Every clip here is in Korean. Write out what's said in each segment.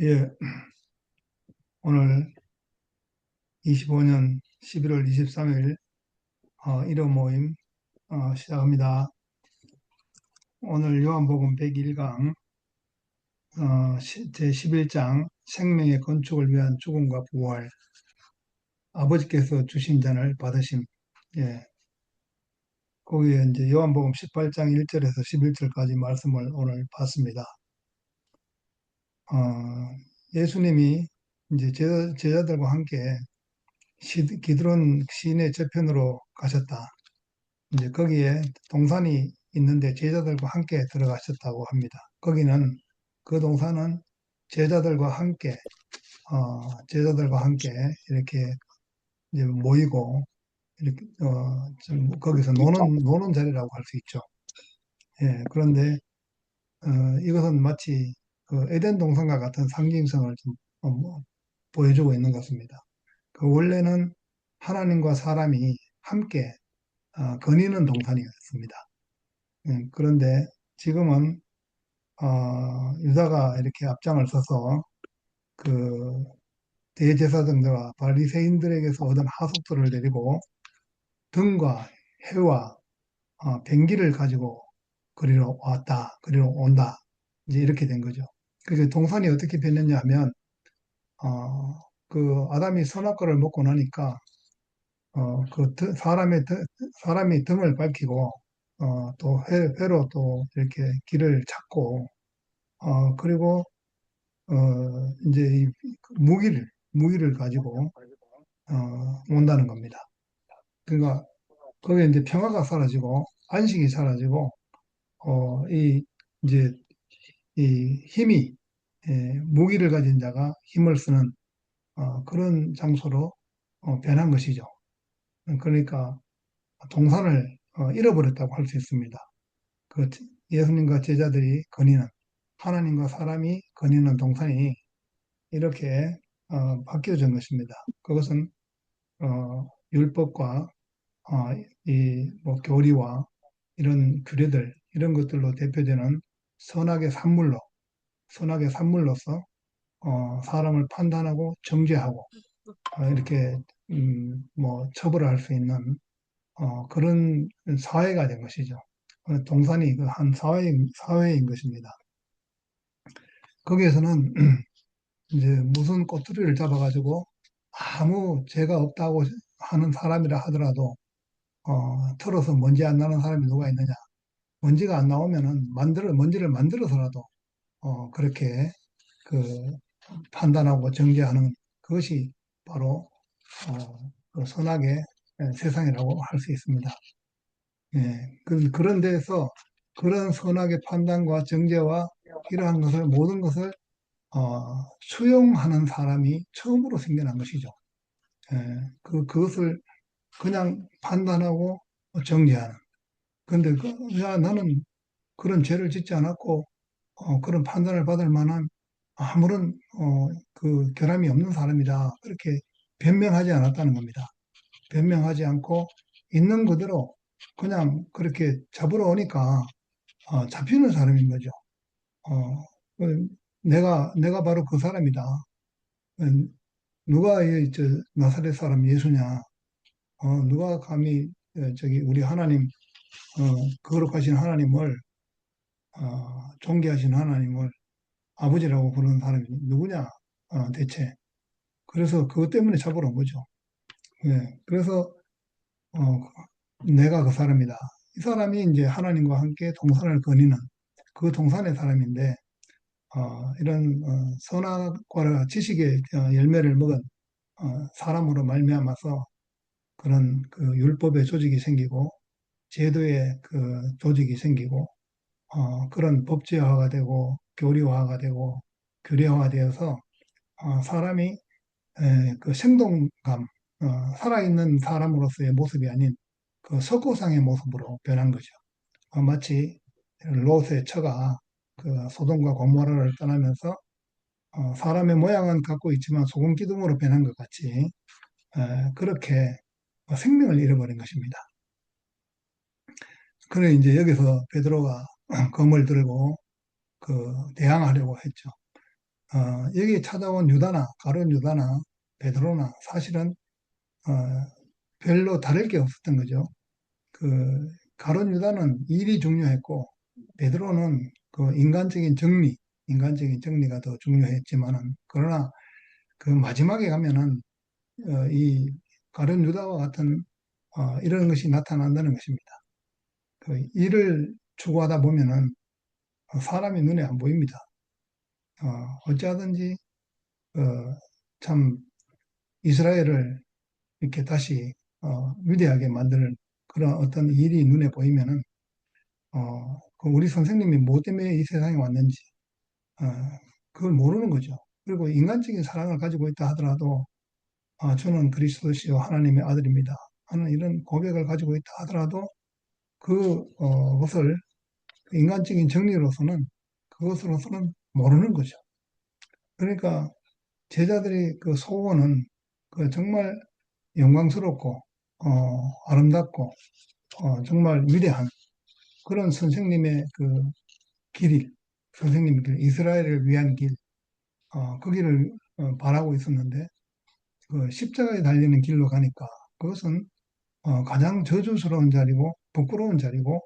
예, 오늘 25년 11월 23일 일요 모임 시작합니다. 오늘 요한복음 101강 제11장 생명의 건축을 위한 죽음과 부활, 아버지께서 주신 잔을 받으심. 예, 거기에 이제 요한복음 18장 1절에서 11절까지 말씀을 오늘 봤습니다. 예수님이 이제 제자들과 함께 기드론 시내 저편으로 가셨다. 이제 거기에 동산이 있는데 제자들과 함께 들어가셨다고 합니다. 거기는 그 동산은 제자들과 함께 제자들과 함께 이렇게 이제 모이고 이렇게 좀 거기서 노는 자리라고 할 수 있죠. 예, 그런데 이것은 마치 그 에덴 동산과 같은 상징성을 좀 보여주고 있는 것 같습니다. 그 원래는 하나님과 사람이 함께 거니는 동산이었습니다. 그런데 지금은 유다가 이렇게 앞장을 서서 그 대제사장들과 바리새인들에게서 얻은 하속들을 데리고 등과 해와 병기를 가지고 그리러 왔다, 그리러 온다. 이제 이렇게 된 거죠. 그래서 동산이 어떻게 변했냐 하면 그 아담이 선악과를 먹고 나니까 사람이 등을 밝히고 또 회로 또 이렇게 길을 찾고 그리고 이제 이 무기를 가지고 온다는 겁니다. 그러니까 거기에 이제 평화가 사라지고 안식이 사라지고 이 이제 이 힘이 무기를 가진 자가 힘을 쓰는 그런 장소로 변한 것이죠. 그러니까 동산을 잃어버렸다고 할 수 있습니다. 그 예수님과 제자들이 거니는 하나님과 사람이 거니는 동산이 이렇게 바뀌어진 것입니다. 그것은 율법과 이뭐 교리와 이런 규례들 이런 것들로 대표되는 선악의 산물로 선악의 산물로서 사람을 판단하고 정죄하고 이렇게 뭐 처벌할 수 있는 그런 사회가 된 것이죠. 동산이 그 한 사회인 것입니다. 거기에서는 이제 무슨 꼬투리를 잡아가지고 아무 죄가 없다고 하는 사람이라 하더라도 털어서 먼지 안 나는 사람이 누가 있느냐? 먼지가 안 나오면은 먼지를 만들어서라도 그렇게 그 판단하고 정죄하는 그것이 바로 그 선악의 세상이라고 할 수 있습니다. 예, 그런 데에서 그런 선악의 판단과 정죄와 이러한 모든 것을 수용하는 사람이 처음으로 생겨난 것이죠. 예, 그것을 그냥 판단하고 정죄하는. 근데 야, 나는 그런 죄를 짓지 않았고, 그런 판단을 받을 만한 아무런, 그 결함이 없는 사람이다. 그렇게 변명하지 않았다는 겁니다. 변명하지 않고 있는 그대로 그냥 그렇게 잡으러 오니까, 잡히는 사람인 거죠. 어, 내가 바로 그 사람이다. 음, 누가 저 나사렛 사람 예수냐? 누가 감히 저기 우리 하나님 거룩하신 하나님을 존귀하신 하나님을 아버지라고 부르는 사람이 누구냐 대체 그래서 그것 때문에 잡으러 온 거죠. 예, 그래서 어, 내가 그 사람이다. 이 사람이 이제 하나님과 함께 동산을 거니는 그 동산의 사람인데 이런 선악과 지식의 열매를 먹은 사람으로 말미암아서 그런 그 율법의 조직이 생기고 제도의 그 조직이 생기고 그런 법제화가 되고 교리화가 되고 규례화가 되어서 사람이 그 생동감, 살아있는 사람으로서의 모습이 아닌 그 석고상의 모습으로 변한 거죠. 마치 롯의 처가 그 소돔과 고모라를 떠나면서 사람의 모양은 갖고 있지만 소금 기둥으로 변한 것 같이 그렇게 생명을 잃어버린 것입니다. 그래 이제 여기서 베드로가 검을 들고 그 대항하려고 했죠. 여기 찾아온 유다나 가룟 유다나 베드로나 사실은 어, 별로 다를 게 없었던 거죠. 그 가룟 유다는 일이 중요했고 베드로는 그 인간적인 정리가 더 중요했지만은 그러나 그 마지막에 가면은 이 가룟 유다와 같은 이런 것이 나타난다는 것입니다. 그 일을 추구하다 보면은 사람이 눈에 안 보입니다. 어찌하든지 어, 참 이스라엘을 이렇게 다시 위대하게 만드는 그런 어떤 일이 눈에 보이면은 그 우리 선생님이 뭐 때문에 이 세상에 왔는지 어, 그걸 모르는 거죠. 그리고 인간적인 사랑을 가지고 있다 하더라도 저는 그리스도시요 하나님의 아들입니다 하는 이런 고백을 가지고 있다 하더라도 그것을 인간적인 정리로서는 그것으로서는 모르는 거죠. 그러니까 제자들이 그 소원은 그 정말 영광스럽고 아름답고 정말 위대한 그런 선생님의 그 길이 선생님의 길, 이스라엘을 위한 길, 그 길을 바라고 있었는데 그 십자가에 달리는 길로 가니까 그것은 가장 저주스러운 자리고 부끄러운 자리고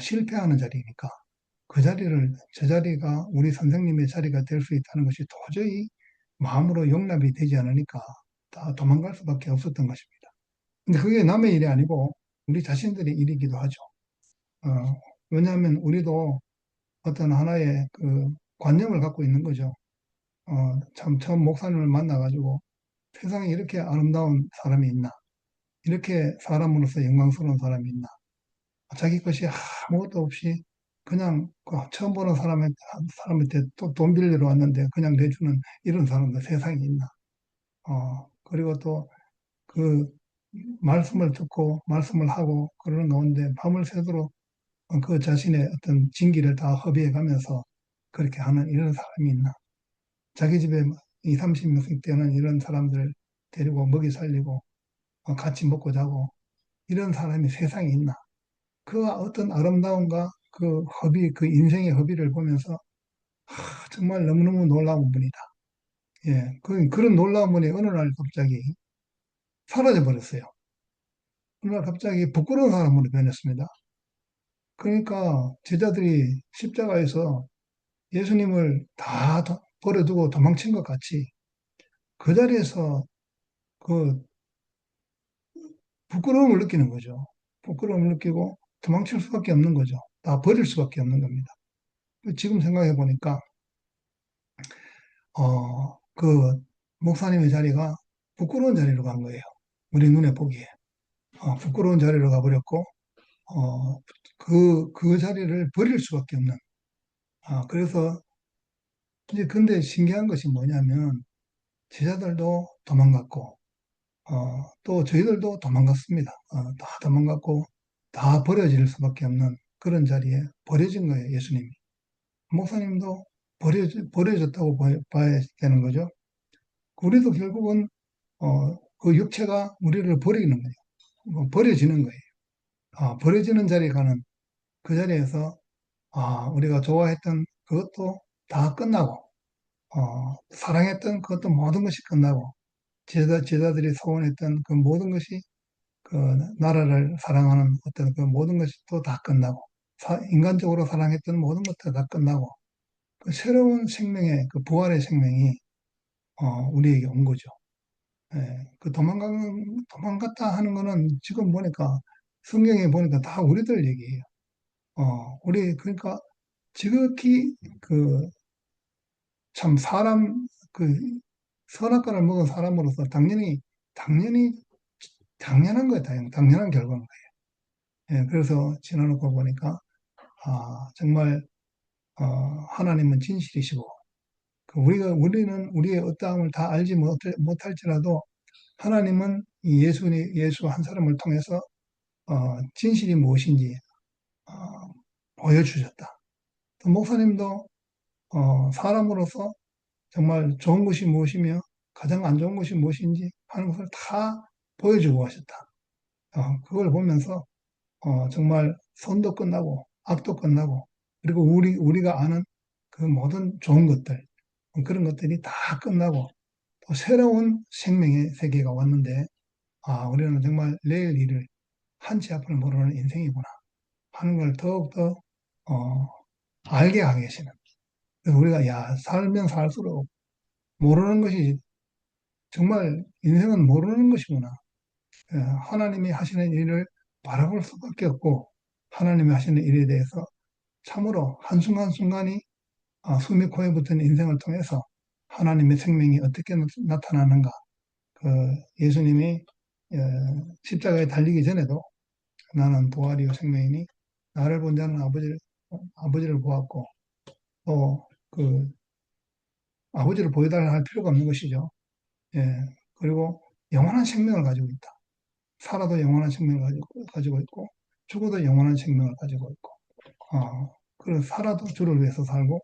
실패하는 자리니까 저 자리가 우리 선생님의 자리가 될 수 있다는 것이 도저히 마음으로 용납이 되지 않으니까 다 도망갈 수밖에 없었던 것입니다. 근데 그게 남의 일이 아니고 우리 자신들의 일이기도 하죠. 어, 왜냐하면 우리도 어떤 하나의 그 관념을 갖고 있는 거죠. 참 처음 목사님을 만나가지고 세상에 이렇게 아름다운 사람이 있나? 이렇게 사람으로서 영광스러운 사람이 있나? 자기 것이 아무것도 없이 그냥 그 처음 보는 사람한테 또 돈 빌리러 왔는데 그냥 내주는 이런 사람도 세상에 있나? 그리고 또 그 말씀을 듣고 말씀을 하고 그러는 가운데 밤을 새도록 그 자신의 어떤 진기를 다 허비해 가면서 그렇게 하는 이런 사람이 있나? 자기 집에 2, 30명 되는 이런 사람들 데리고 먹이 살리고 같이 먹고 자고 이런 사람이 세상에 있나? 그 어떤 아름다움과 그 허비, 그 인생의 허비를 보면서 정말 너무너무 놀라운 분이다. 예, 그런 놀라운 분이 어느 날 갑자기 사라져 버렸어요. 어느 날 갑자기 부끄러운 사람으로 변했습니다. 그러니까 제자들이 십자가에서 예수님을 다 버려두고 도망친 것 같이 그 자리에서 그 부끄러움을 느끼는 거죠. 부끄러움을 느끼고 도망칠 수밖에 없는 거죠. 다 버릴 수밖에 없는 겁니다. 지금 생각해 보니까 그 목사님의 자리가 부끄러운 자리로 간 거예요. 우리 눈에 보기에. 부끄러운 자리로 가버렸고, 그 자리를 버릴 수밖에 없는. 그래서, 이제 근데 신기한 것이 뭐냐면, 제자들도 도망갔고, 또 저희들도 도망갔습니다. 다 도망갔고, 다 버려질 수밖에 없는 그런 자리에 버려진 거예요, 예수님이. 목사님도 버려졌다고 봐야 되는 거죠. 우리도 결국은 그 육체가 우리를 버리는 거예요. 버려지는 거예요. 버려지는 자리에 가는 그 자리에서 우리가 좋아했던 그것도 다 끝나고 사랑했던 그것도 모든 것이 끝나고 제자들이 소원했던 그 모든 것이 그 나라를 사랑하는 어떤 그 모든 것이 또 다 끝나고 인간적으로 사랑했던 모든 것도 다 끝나고 그 새로운 생명의 그 부활의 생명이 우리에게 온 거죠. 예, 그 도망갔다 하는 거는 지금 보니까 성경에 보니까 다 우리들 얘기예요. 우리 그러니까 지극히 그 참 사람 그 선악과를 먹은 사람으로서 당연히 당연한 거예요. 당연한 결과인 거예요. 예, 그래서 지나놓고 보니까 정말 하나님은 진실이시고 우리는 우리의 어떠함을 다 알지 못할지라도 하나님은 이 예수 한 사람을 통해서 진실이 무엇인지 어, 보여주셨다. 또 목사님도 사람으로서 정말 좋은 것이 무엇이며 가장 안 좋은 것이 무엇인지 하는 것을 다 보여주고 하셨다. 그걸 보면서 정말 선도 끝나고 악도 끝나고 그리고 우리가 아는 그 모든 좋은 것들 그런 것들이 다 끝나고 또 새로운 생명의 세계가 왔는데, 우리는 정말 내일 일을 한치 앞을 모르는 인생이구나 하는 걸 더욱더 어, 알게 하고 계시는. 그래서 우리가 살면 살수록 모르는 것이 정말 인생은 모르는 것이구나. 하나님이 하시는 일을 바라볼 수밖에 없고 하나님이 하시는 일에 대해서 참으로 한순간순간이 숨이 코에 붙은 인생을 통해서 하나님의 생명이 어떻게 나타나는가. 그 예수님이 어, 십자가에 달리기 전에도 나는 부활이요 생명이니 나를 본 자는 아버지를 보았고 또 그 아버지를 보여달라 할 필요가 없는 것이죠. 예. 그리고 영원한 생명을 가지고 있다. 살아도 영원한 생명을 가지고 있고 죽어도 영원한 생명을 가지고 있고 그래서 살아도 주를 위해서 살고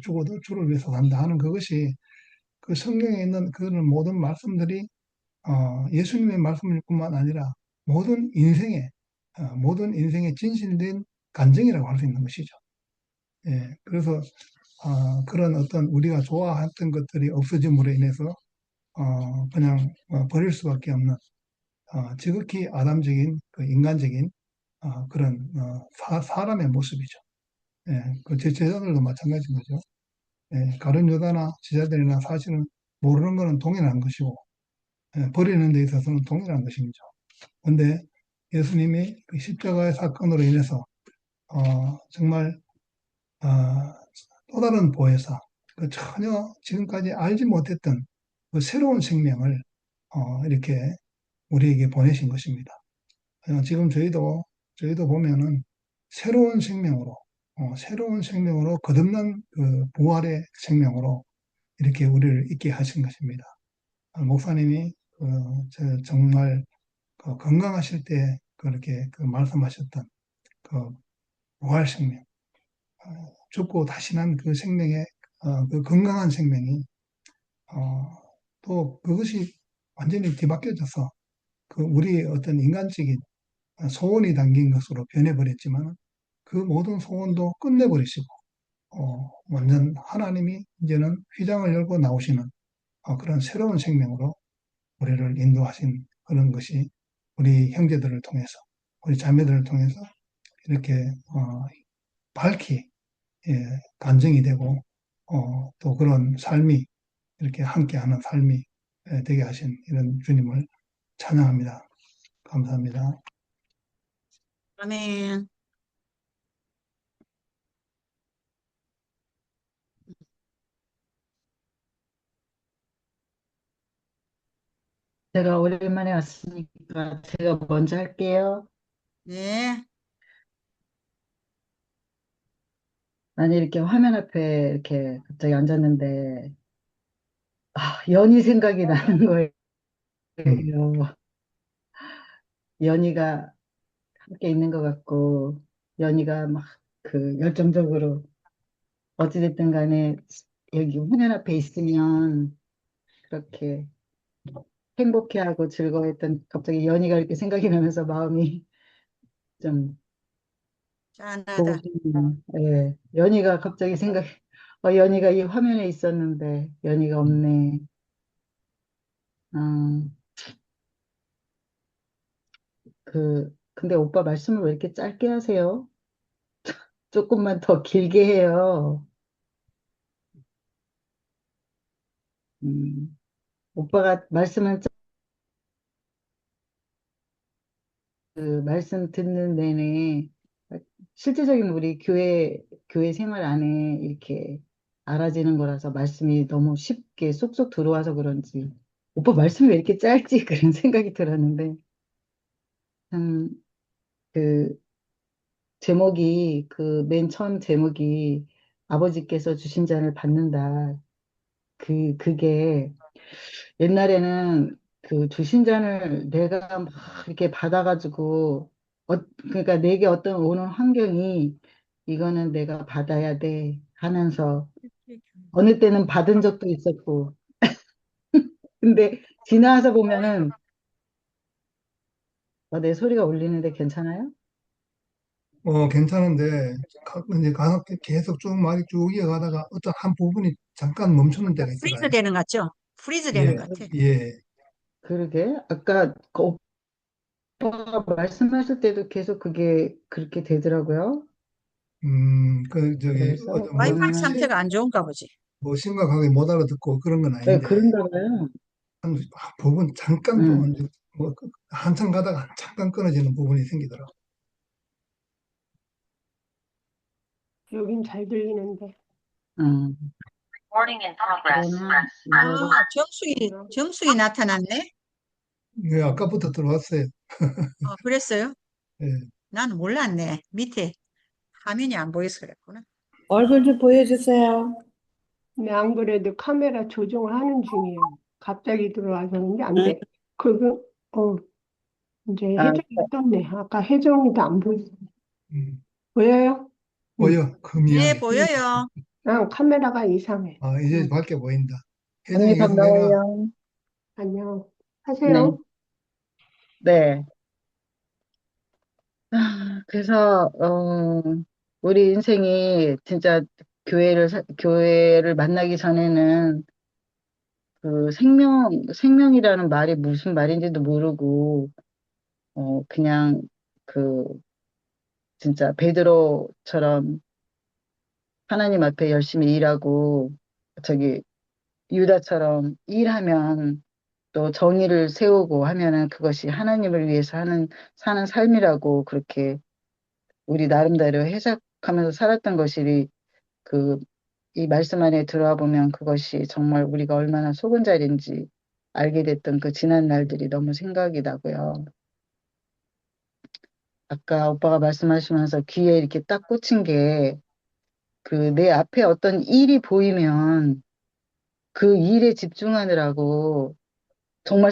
죽어도 주를 위해서 산다 하는 그것이 그 성경에 있는 그런 모든 말씀들이 예수님의 말씀일 뿐만 아니라 모든 인생의 진실된 간증이라고 할 수 있는 것이죠. 예, 그래서 그런 어떤 우리가 좋아했던 것들이 없어짐으로 인해서 그냥 버릴 수밖에 없는 지극히 아담적인 그 인간적인 그런 사람의 모습이죠. 예, 그 제자들도 마찬가지인 거죠. 예, 가룟 유다나 제자들이나 사실은 모르는 것은 동일한 것이고 버리는 데 있어서는 동일한 것이죠. 그런데 예수님이 그 십자가의 사건으로 인해서 정말 어, 또 다른 보혜사, 그 전혀 지금까지 알지 못했던 그 새로운 생명을 이렇게 우리에게 보내신 것입니다. 지금 저희도 보면은 새로운 생명으로 거듭난 그 부활의 생명으로 이렇게 우리를 있게 하신 것입니다. 목사님이 정말 그 건강하실 때 그렇게 그 말씀하셨던 그 부활 생명, 죽고 다시 난 그 생명의 그 건강한 생명이 어, 또 그것이 완전히 뒤바뀌어져서 그 우리의 어떤 인간적인 소원이 담긴 것으로 변해버렸지만 그 모든 소원도 끝내버리시고 완전 하나님이 이제는 휘장을 열고 나오시는 그런 새로운 생명으로 우리를 인도하신 그런 것이 우리 형제들을 통해서 우리 자매들을 통해서 이렇게 밝히 예, 간증이 되고 또 그런 삶이 이렇게 함께하는 삶이 되게 하신 이런 주님을 찬양합니다. 감사합니다. 아멘. 제가 오랜만에 왔으니까 제가 먼저 할게요. 네. 아니, 이렇게 화면 앞에 이렇게 갑자기 앉았는데, 연희 생각이 나는 거예요. 음, 연희가 함께 있는 것 같고, 연희가 막 그 열정적으로, 어찌됐든 간에 여기 화면 앞에 있으면 그렇게 행복해하고 즐거워했던 갑자기 연희가 이렇게 생각이 나면서 마음이 좀 보고 짠하다. 싶네요. 예. 연희가 갑자기 연희가 이 화면에 있었는데, 연희가 없네. 음, 근데 오빠 말씀을 왜 이렇게 짧게 하세요? 조금만 더 길게 해요. 음, 오빠가 말씀 듣는 내내, 실제적인 우리 교회 생활 안에 이렇게 알아지는 거라서 말씀이 너무 쉽게 쏙쏙 들어와서 그런지, 오빠 말씀이 왜 이렇게 짧지? 그런 생각이 들었는데, 참, 그, 맨 처음 제목이 아버지께서 주신 잔을 받는다. 그게 옛날에는 그 주신 잔을 내가 막 이렇게 받아가지고, 그러니까 내게 어떤 오는 환경이 이거는 내가 받아야 돼 하면서 어느 때는 받은 적도 있었고, 근데 지나서 보면은 내 소리가 울리는데 괜찮아요? 괜찮은데, 이제 계속 쭉 말이 쭉 이어가다가 어떤 한 부분이 잠깐 멈추는 데가 있더라. 프리즈 되는 것 같죠? 프리즈 되는 예, 것 같아. 예. 그러게. 아까 그 오빠가 말씀하실 때도 계속 그게 그렇게 되더라고요. 그래서 와이파이 저는, 상태가 안 좋은가 보지. 뭐 심각하게 못 알아듣고 그런 건 네, 아닌데, 그런가 봐요. 한 부분 잠깐 또, 응, 이제 한참 가다가 잠깐 끊어지는 부분이 생기더라. 여긴 잘 들리는데. 응. 그러면 아, 이거를, 정수기 나타났네? 예, 아까부터 들어왔어요. 그랬어요? 예. 나는 몰랐네. 밑에 화면이 안 보여서 그랬구나. 얼굴 좀 보여주세요. 근데 안 그래도 카메라 조정을 하는 중이에요. 갑자기 들어와서 그런데 안 응. 돼. 그거, 어, 이제 아, 혜정이 떴네. 아까 혜정이도 안 보였어. 음, 보여요? 응. 보여, 네, 금이하게. 보여요. 카메라가 이상해. 아, 이제 응. 밝게 보인다. 혜정이 언니 계속 해라. 반가워요. 안녕. 네, 하세요. 네. 그래서, 우리 인생이 진짜 교회를 만나기 전에는 그 생명이라는 말이 무슨 말인지도 모르고, 그냥 그, 진짜 베드로처럼 하나님 앞에 열심히 일하고, 저기, 유다처럼 일하면 또 정의를 세우고 하면은 그것이 하나님을 위해서 사는 삶이라고 그렇게 우리 나름대로 해석하면서 살았던 것이 그, 이 말씀 안에 들어와 보면 그것이 정말 우리가 얼마나 속은 자리인지 알게 됐던 그 지난 날들이 너무 생각이 나고요. 아까 오빠가 말씀하시면서 귀에 이렇게 딱 꽂힌 게 그 내 앞에 어떤 일이 보이면 그 일에 집중하느라고 정말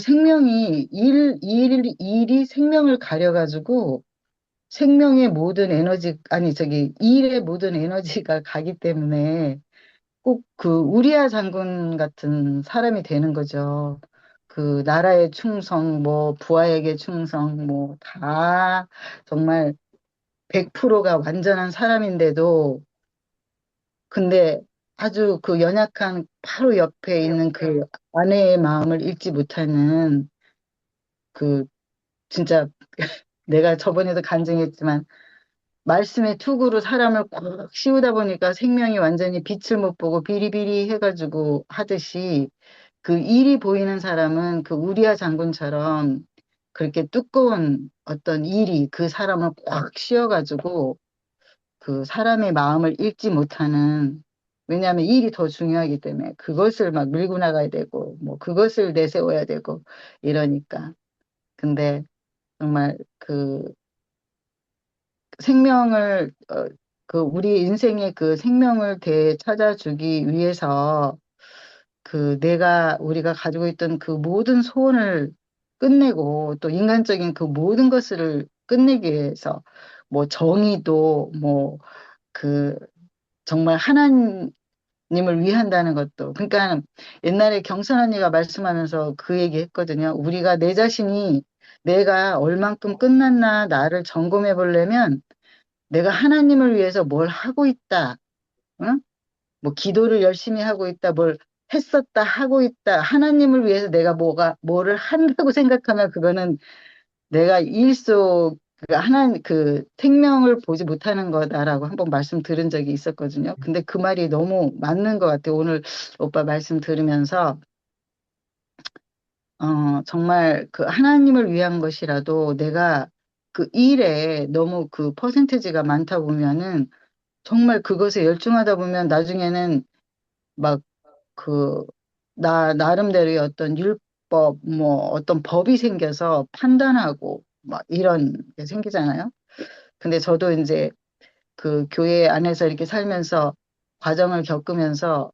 일이 생명을 가려가지고 생명의 모든 에너지, 아니, 저기, 일의 모든 에너지가 가기 때문에 꼭 그 우리아 장군 같은 사람이 되는 거죠. 그 나라의 충성, 뭐 부하에게 충성, 뭐 다 정말 100%가 완전한 사람인데도 근데 아주 그 연약한 바로 옆에 있는 그 아내의 마음을 읽지 못하는 그 진짜 내가 저번에도 간증했지만 말씀의 투구로 사람을 꽉 씌우다 보니까 생명이 완전히 빛을 못 보고 비리비리 해가지고 하듯이 그 일이 보이는 사람은 그 우리아 장군처럼 그렇게 두꺼운 어떤 일이 그 사람을 꽉 씌워가지고 그 사람의 마음을 읽지 못하는 왜냐하면 일이 더 중요하기 때문에 그것을 막 밀고 나가야 되고 뭐 그것을 내세워야 되고 이러니까 근데 정말 그 생명을 그 우리 인생의 그 생명을 되찾아주기 위해서 그 우리가 가지고 있던 그 모든 소원을 끝내고 또 인간적인 그 모든 것을 끝내기 위해서 뭐 정의도 뭐 그 정말 하나님을 위한다는 것도 그러니까 옛날에 경선 언니가 말씀하면서 그 얘기 했거든요. 우리가 내 자신이 내가 얼만큼 끝났나 나를 점검해 보려면 내가 하나님을 위해서 뭘 하고 있다. 응? 뭐 기도를 열심히 하고 있다. 뭘 했었다. 하고 있다. 하나님을 위해서 내가 뭐를 한다고 생각하면 그거는 내가 하나님 그 생명을 보지 못하는 거다라고 한번 말씀 들은 적이 있었거든요. 근데 그 말이 너무 맞는 것 같아요. 오늘 오빠 말씀 들으면서 정말 그 하나님을 위한 것이라도 내가 그 일에 너무 그 퍼센테지가 많다 보면은 정말 그것에 열중하다 보면 나중에는 막 그, 나름대로의 어떤 율법, 뭐 어떤 법이 생겨서 판단하고 막 이런 게 생기잖아요. 근데 저도 이제 그 교회 안에서 이렇게 살면서 과정을 겪으면서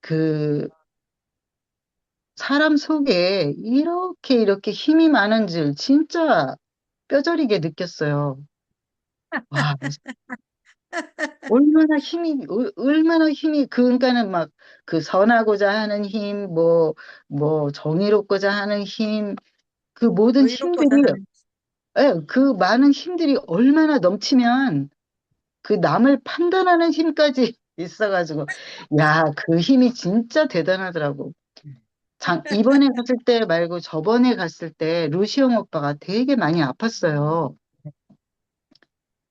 그 사람 속에 이렇게 힘이 많은 줄 진짜 뼈저리게 느꼈어요. 와, 얼마나 힘이, 그러니까는 막, 그 선하고자 하는 힘, 뭐 정의롭고자 하는 힘, 그 모든 힘들이, 의롭고자 하는. 예, 그 많은 힘들이 얼마나 넘치면 그 남을 판단하는 힘까지 있어가지고, 야, 그 힘이 진짜 대단하더라고. 이번에 갔을 때 말고 저번에 갔을 때 루시 형 오빠가 되게 많이 아팠어요.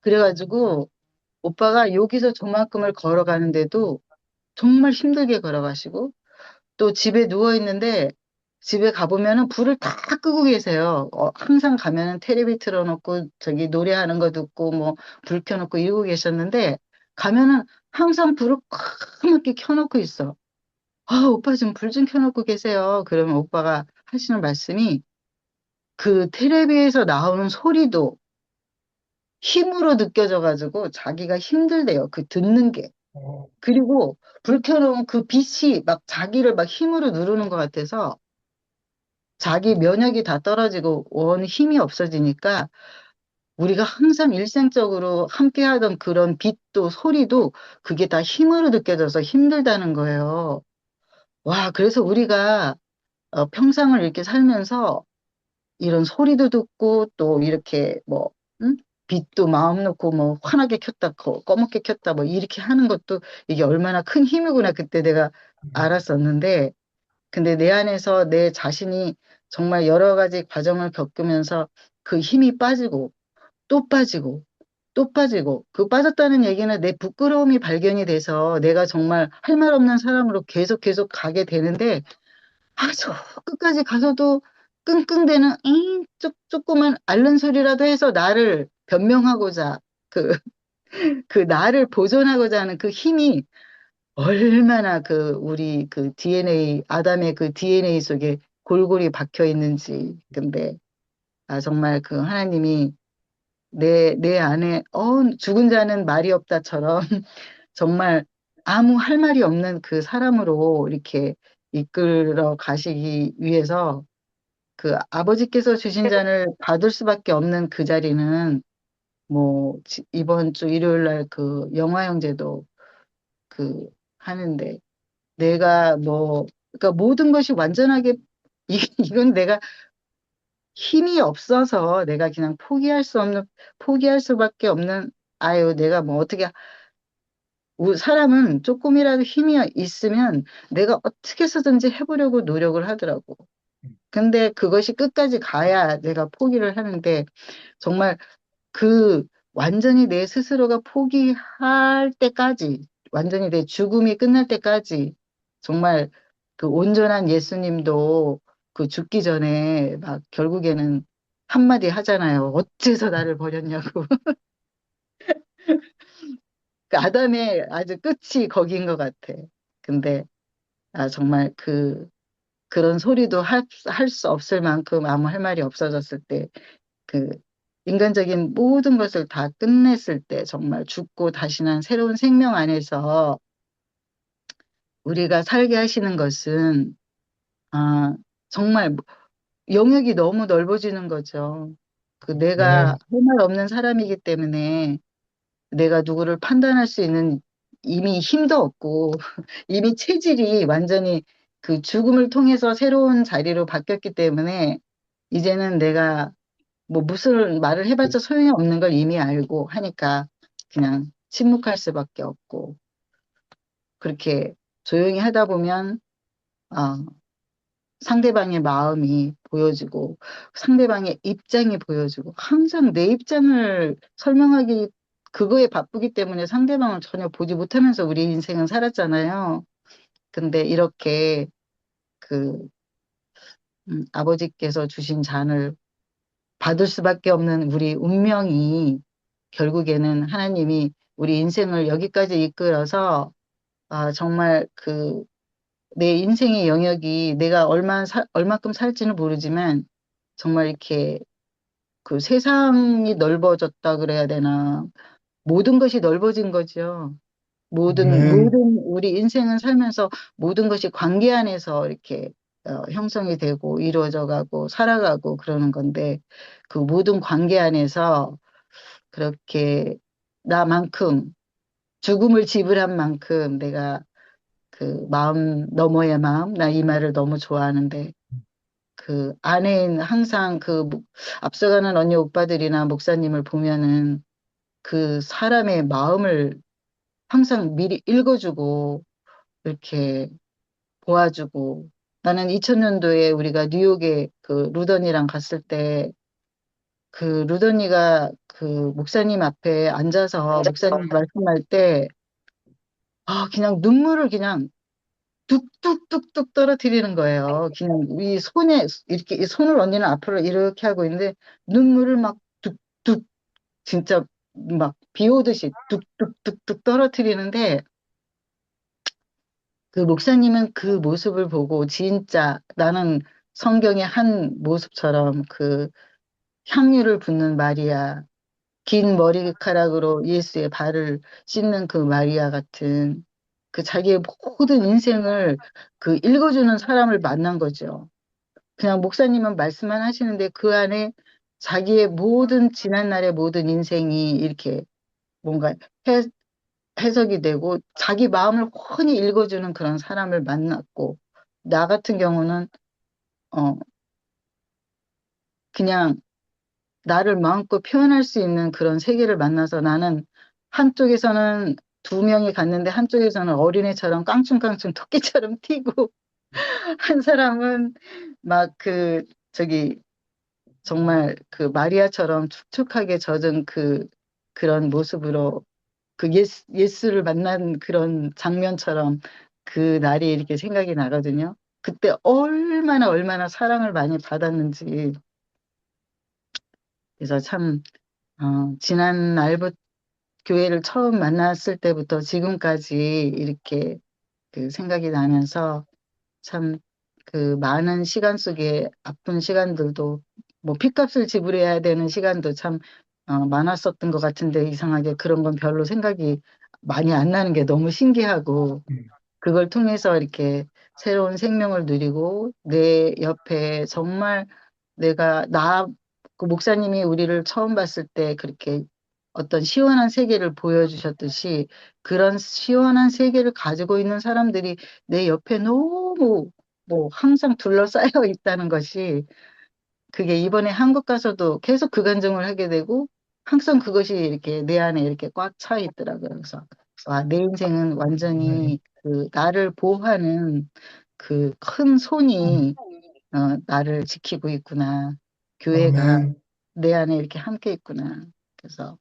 그래가지고 오빠가 여기서 저만큼을 걸어가는데도 정말 힘들게 걸어가시고 또 집에 누워 있는데 집에 가보면은 불을 다 끄고 계세요. 항상 가면은 테레비 틀어놓고 저기 노래하는 거 듣고 뭐 불 켜놓고 이러고 계셨는데 가면은 항상 불을 까맣게 켜놓고 있어. 아, 오빠 좀 불 좀 켜놓고 계세요. 그러면 오빠가 하시는 말씀이 그 텔레비에서 나오는 소리도 힘으로 느껴져가지고 자기가 힘들대요. 그 듣는 게. 어, 그리고 불 켜놓은 그 빛이 막 자기를 막 힘으로 누르는 것 같아서 자기 면역이 다 떨어지고 원 힘이 없어지니까 우리가 항상 일상적으로 함께 하던 그런 빛도 소리도 그게 다 힘으로 느껴져서 힘들다는 거예요. 와, 그래서 우리가 평생을 이렇게 살면서 이런 소리도 듣고 또 이렇게 뭐 응? 빛도 마음 놓고 뭐 환하게 켰다 검게 켰다 뭐 이렇게 하는 것도 이게 얼마나 큰 힘이구나 그때 내가 알았었는데 근데 내 안에서 내 자신이 정말 여러 가지 과정을 겪으면서 그 힘이 빠지고 또 빠지고 또 빠지고 그 빠졌다는 얘기는 내 부끄러움이 발견이 돼서 내가 정말 할 말 없는 사람으로 계속 가게 되는데 아, 저 끝까지 가서도 끙끙대는 조그만 앓는 소리라도 해서 나를 변명하고자 그, 그 나를 보존하고자 하는 그 힘이 얼마나 그 우리 그 DNA 아담의 그 DNA 속에 골골이 박혀 있는지 근데 정말 그 하나님이 내 안에 죽은 자는 말이 없다처럼 정말 아무 할 말이 없는 그 사람으로 이렇게 이끌어 가시기 위해서 그 아버지께서 주신 잔을 받을 수밖에 없는 그 자리는 뭐 이번 주 일요일 날 그 영화 형제도 그 하는데 내가 뭐 그러니까 모든 것이 완전하게 이건 내가 힘이 없어서 내가 그냥 포기할 수밖에 없는 아유 내가 뭐 어떻게 사람은 조금이라도 힘이 있으면 내가 어떻게 해서든지 해보려고 노력을 하더라고. 근데 그것이 끝까지 가야 내가 포기를 하는데 정말 그 완전히 내 스스로가 포기할 때까지, 완전히 내 죽음이 끝날 때까지 정말 그 온전한 예수님도 그 죽기 전에 막 결국에는 한마디 하잖아요. 어째서 나를 버렸냐고. 그 아담의 아주 끝이 거긴 것 같아. 근데 정말 그런 소리도 할 수 없을 만큼 아무 할 말이 없어졌을 때 그 인간적인 모든 것을 다 끝냈을 때 정말 죽고 다시 난 새로운 생명 안에서 우리가 살게 하시는 것은 아, 정말 영역이 너무 넓어지는 거죠. 그 내가 네. 할 말 없는 사람이기 때문에 내가 누구를 판단할 수 있는 이미 힘도 없고 이미 체질이 완전히 그 죽음을 통해서 새로운 자리로 바뀌었기 때문에 이제는 내가 뭐 무슨 말을 해봤자 소용이 없는 걸 이미 알고 하니까 그냥 침묵할 수밖에 없고 그렇게 조용히 하다 보면 어, 상대방의 마음이 보여지고 상대방의 입장이 보여지고 항상 내 입장을 설명하기 그거에 바쁘기 때문에 상대방을 전혀 보지 못하면서 우리 인생은 살았잖아요. 근데 이렇게 그 아버지께서 주신 잔을 받을 수밖에 없는 우리 운명이 결국에는 하나님이 우리 인생을 여기까지 이끌어서 정말 그 내 인생의 영역이 내가 얼마큼 살지는 모르지만 정말 이렇게 그 세상이 넓어졌다 그래야 되나 모든 것이 넓어진 거죠. 네. 모든 우리 인생을 살면서 모든 것이 관계 안에서 이렇게 형성이 되고 이루어져 가고 살아가고 그러는 건데 그 모든 관계 안에서 그렇게 나만큼 죽음을 지불한 만큼 내가 그 마음 너머의 마음 나 이 말을 너무 좋아하는데 그 안에는 항상 앞서가는 언니 오빠들이나 목사님을 보면은 그 사람의 마음을 항상 미리 읽어주고 이렇게 도와주고 나는 2000년도에 우리가 뉴욕에 그 루던이랑 갔을 때 그 루던이가 그 목사님 앞에 앉아서 목사님 말씀할 때 그냥 눈물을 그냥 뚝뚝뚝뚝 떨어뜨리는 거예요. 그냥 이 손에 이렇게 이 손을 언니는 앞으로 이렇게 하고 있는데 눈물을 막 뚝뚝 진짜 막 비 오듯이 뚝뚝뚝뚝 떨어뜨리는데 그 목사님은 그 모습을 보고 진짜 나는 성경의 한 모습처럼 그 향유를 붓는 마리아, 긴 머리카락으로 예수의 발을 씻는 그 마리아 같은 그 자기의 모든 인생을 그 읽어주는 사람을 만난 거죠. 그냥 목사님은 말씀만 하시는데 그 안에 자기의 모든 지난날의 모든 인생이 이렇게 뭔가 해석이 되고 자기 마음을 훤히 읽어주는 그런 사람을 만났고 나 같은 경우는 어 그냥 나를 마음껏 표현할 수 있는 그런 세계를 만나서 나는 한쪽에서는 두 명이 갔는데 한쪽에서는 어린애처럼 깡충깡충 토끼처럼 튀고 한 사람은 막 저기 정말 그 마리아처럼 축축하게 젖은 그런 모습으로 그 예수를 만난 그런 장면처럼 그 날이 이렇게 생각이 나거든요. 그때 얼마나 사랑을 많이 받았는지. 그래서 참, 지난 날부터 교회를 처음 만났을 때부터 지금까지 이렇게 그 생각이 나면서 참 그 많은 시간 속에 아픈 시간들도 뭐 핏값을 지불해야 되는 시간도 참 많았었던 것 같은데 이상하게 그런 건 별로 생각이 많이 안 나는 게 너무 신기하고 음. 그걸 통해서 이렇게 새로운 생명을 누리고 내 옆에 정말 그 목사님이 우리를 처음 봤을 때 그렇게 어떤 시원한 세계를 보여주셨듯이 그런 시원한 세계를 가지고 있는 사람들이 내 옆에 너무 뭐 항상 둘러싸여 있다는 것이 그게 이번에 한국 가서도 계속 그 감정을 하게 되고 항상 그것이 이렇게 내 안에 이렇게 꽉 차 있더라고요. 그래서 내 인생은 아멘. 완전히 그 나를 보호하는 그 큰 손이 나를 지키고 있구나. 교회가 아멘. 내 안에 이렇게 함께 있구나. 그래서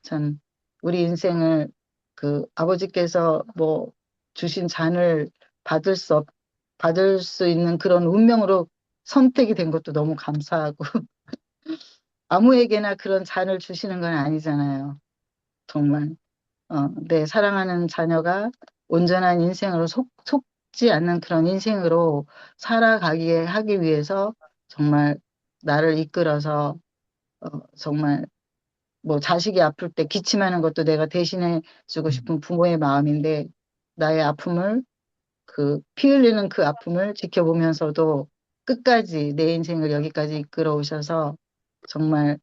참 우리 인생을 그 아버지께서 뭐 주신 잔을 받을 수 받을 수 있는 그런 운명으로 선택이 된 것도 너무 감사하고 아무에게나 그런 잔을 주시는 건 아니잖아요. 정말 내 사랑하는 자녀가 온전한 인생으로 속지 않는 그런 인생으로 살아가게 하기 위해서 정말 나를 이끌어서 정말 뭐 자식이 아플 때 기침하는 것도 내가 대신해 주고 싶은 부모의 마음인데 나의 아픔을 피 흘리는 그 아픔을 지켜보면서도 끝까지 내 인생을 여기까지 이끌어 오셔서 정말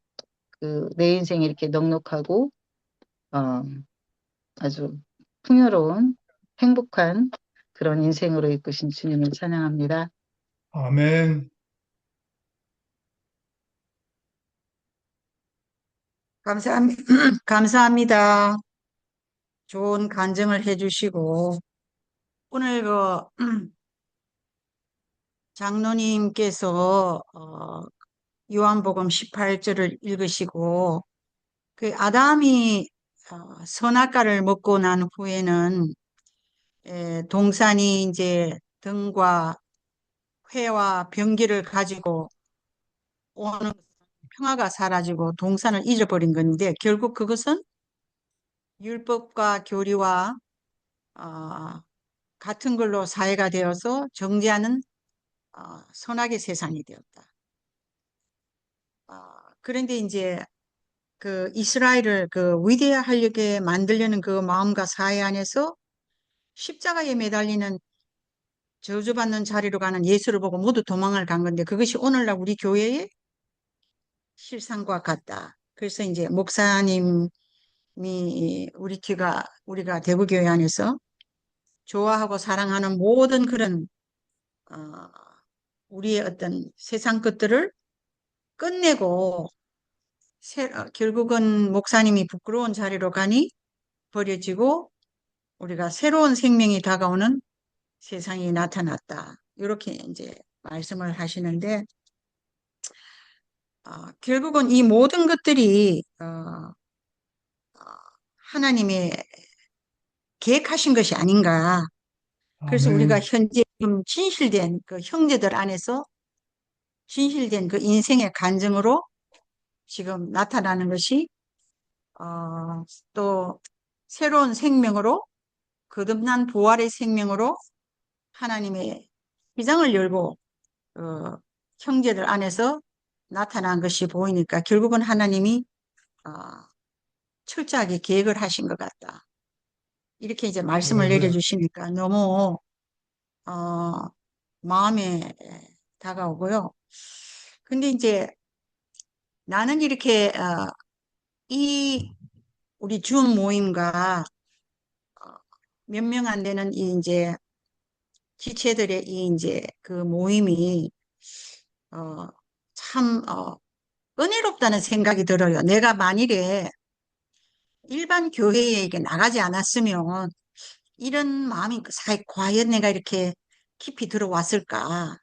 내 인생이 이렇게 넉넉하고 어, 아주 풍요로운 행복한 그런 인생으로 이끄신 주님을 찬양합니다. 아멘. 감사합니다. 좋은 간증을 해주시고, 오늘 장로님께서, 요한복음 18절을 읽으시고, 아담이 선악과를 먹고 난 후에는 동산이 이제 등과 회와 병기를 가지고 오는 평화가 사라지고 동산을 잊어버린 건데 결국 그것은 율법과 교리와 어, 같은 걸로 사회가 되어서 정죄하는 선악의 세상이 되었다. 그런데 이제 이스라엘을 위대하게 만들려는 그 마음과 사회 안에서 십자가에 매달리는 저주받는 자리로 가는 예수를 보고 모두 도망을 간 건데 그것이 오늘날 우리 교회의 실상과 같다. 그래서 이제 목사님이 우리가 대구교회 안에서 좋아하고 사랑하는 모든 그런 어, 우리의 어떤 세상 것들을 끝내고 결국은 목사님이 부끄러운 자리로 가니 버려지고 우리가 새로운 생명이 다가오는 세상이 나타났다. 이렇게 이제 말씀을 하시는데 결국은 이 모든 것들이 하나님의 계획하신 것이 아닌가. 그래서 우리가 아멘. 현재 좀 진실된 그 형제들 안에서 진실된 그 인생의 간증으로 지금 나타나는 것이 또 새로운 생명으로 거듭난 부활의 생명으로 하나님의 휘장을 열고 형제들 안에서 나타난 것이 보이니까 결국은 하나님이 어, 철저하게 계획을 하신 것 같다. 이렇게 이제 말씀을 할렐루야. 내려주시니까 너무 마음에 다가오고요. 근데 이제 나는 이렇게 이 우리 줌 모임과 몇 명 안 되는 이 이제 지체들의 이 이제 그 모임이 참 은혜롭다는 생각이 들어요. 내가 만일에 일반 교회에 이게 나가지 않았으면 이런 마음이 과연 내가 이렇게 깊이 들어왔을까?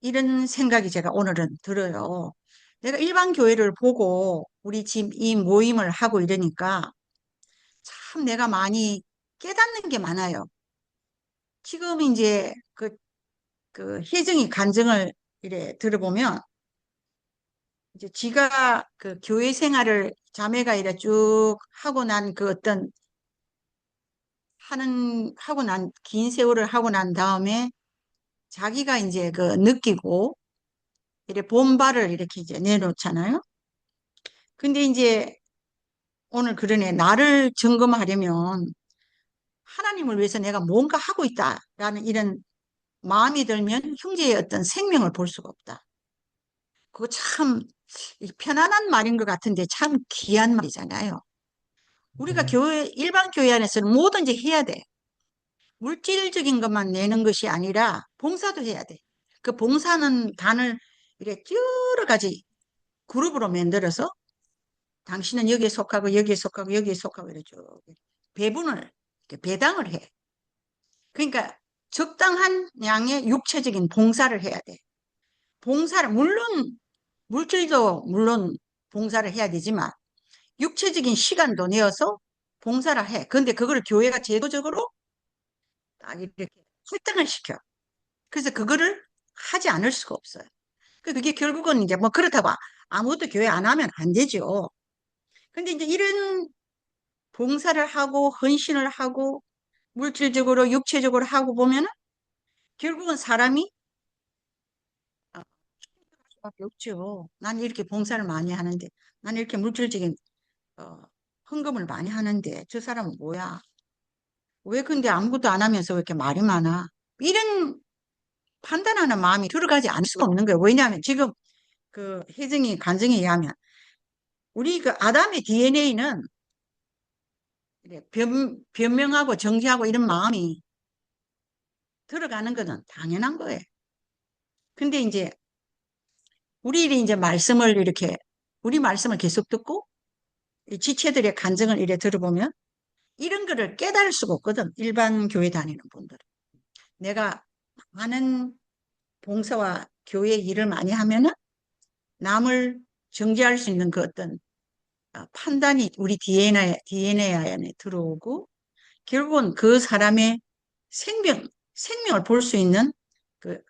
이런 생각이 제가 오늘은 들어요. 내가 일반 교회를 보고 우리 지금 이 모임을 하고 이러니까 참 내가 많이 깨닫는 게 많아요. 지금 이제 그 혜정이 간증을 이래 들어보면 이제 지가 그 교회 생활을 자매가 이래 쭉 하고 난 그 어떤 하고 난 긴 세월을 하고 난 다음에 자기가 이제 그 느끼고 이래 본발을 이렇게 이제 내놓잖아요. 근데 이제 오늘 그러네. 나를 점검하려면 하나님을 위해서 내가 뭔가 하고 있다라는 이런 마음이 들면 형제의 어떤 생명을 볼 수가 없다. 그거 참 편안한 말인 것 같은데 참 귀한 말이잖아요. 우리가 네. 일반 교회 안에서는 뭐든지 해야 돼. 물질적인 것만 내는 것이 아니라 봉사도 해야 돼. 그 봉사는 단을 이렇게 여러 가지 그룹으로 만들어서 당신은 여기에 속하고 여기에 속하고 여기에 속하고 이러죠. 배분을, 배당을 해. 그러니까 적당한 양의 육체적인 봉사를 해야 돼. 봉사를, 물론, 물질도 물론 봉사를 해야 되지만, 육체적인 시간도 내어서 봉사를 해. 그런데 그거를 교회가 제도적으로 딱 이렇게 할당을 시켜. 그래서 그거를 하지 않을 수가 없어요. 그게 결국은 이제 뭐 그렇다고 아무것도 교회 안 하면 안 되죠. 근데 이제 이런 봉사를 하고 헌신을 하고 물질적으로 육체적으로 하고 보면은 결국은 사람이 수밖에 없죠. 난 이렇게 봉사를 많이 하는데, 난 이렇게 물질적인 어, 헌금을 많이 하는데 저 사람은 뭐야? 왜 근데 아무것도 안 하면서 왜 이렇게 말이 많아? 이런 판단하는 마음이 들어가지 않을 수가 없는 거예요. 왜냐하면 지금 그 혜정이 간증에 의하면 우리 그 아담의 DNA는 변명하고 정지하고 이런 마음이 들어가는 거는 당연한 거예요. 근데 이제 우리 이제 말씀을 이렇게 우리 말씀을 계속 듣고 이 지체들의 간증을 이래 들어보면 이런 거를 깨달을 수가 없거든. 일반 교회 다니는 분들은. 내가 많은 봉사와 교회 일을 많이 하면은 남을 정죄할 수 있는 그 어떤 판단이 우리 DNA 안에 들어오고 결국은 그 사람의 생명을 볼 수 있는 그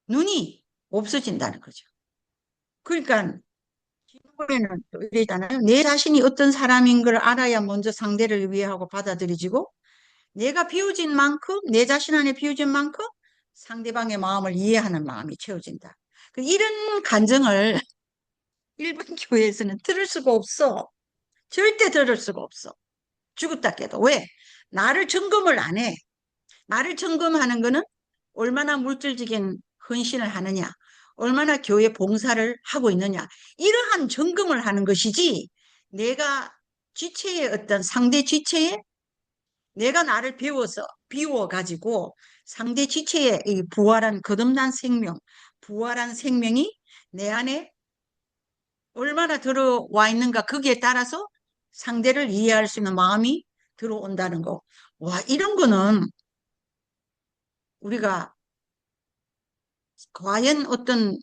눈이 없어진다는 거죠. 그러니까 지금에는 또 이러잖아요. 내 자신이 어떤 사람인 걸 알아야 먼저 상대를 이해하고 받아들여지고 내가 비워진 만큼 내 자신 안에 비워진 만큼 상대방의 마음을 이해하는 마음이 채워진다. 이런 간증을 일반 교회에서는 들을 수가 없어. 절대 들을 수가 없어. 죽었다 깨도. 왜? 나를 점검을 안 해. 나를 점검하는 거는 얼마나 물질적인 헌신을 하느냐, 얼마나 교회 봉사를 하고 있느냐, 이러한 점검을 하는 것이지, 내가 지체의 어떤 상대 지체에 내가 나를 비워가지고 상대 지체의 이 부활한 거듭난 생명, 부활한 생명이 내 안에 얼마나 들어와 있는가 거기에 따라서 상대를 이해할 수 있는 마음이 들어온다는 거. 와, 이런 거는 우리가 과연 어떤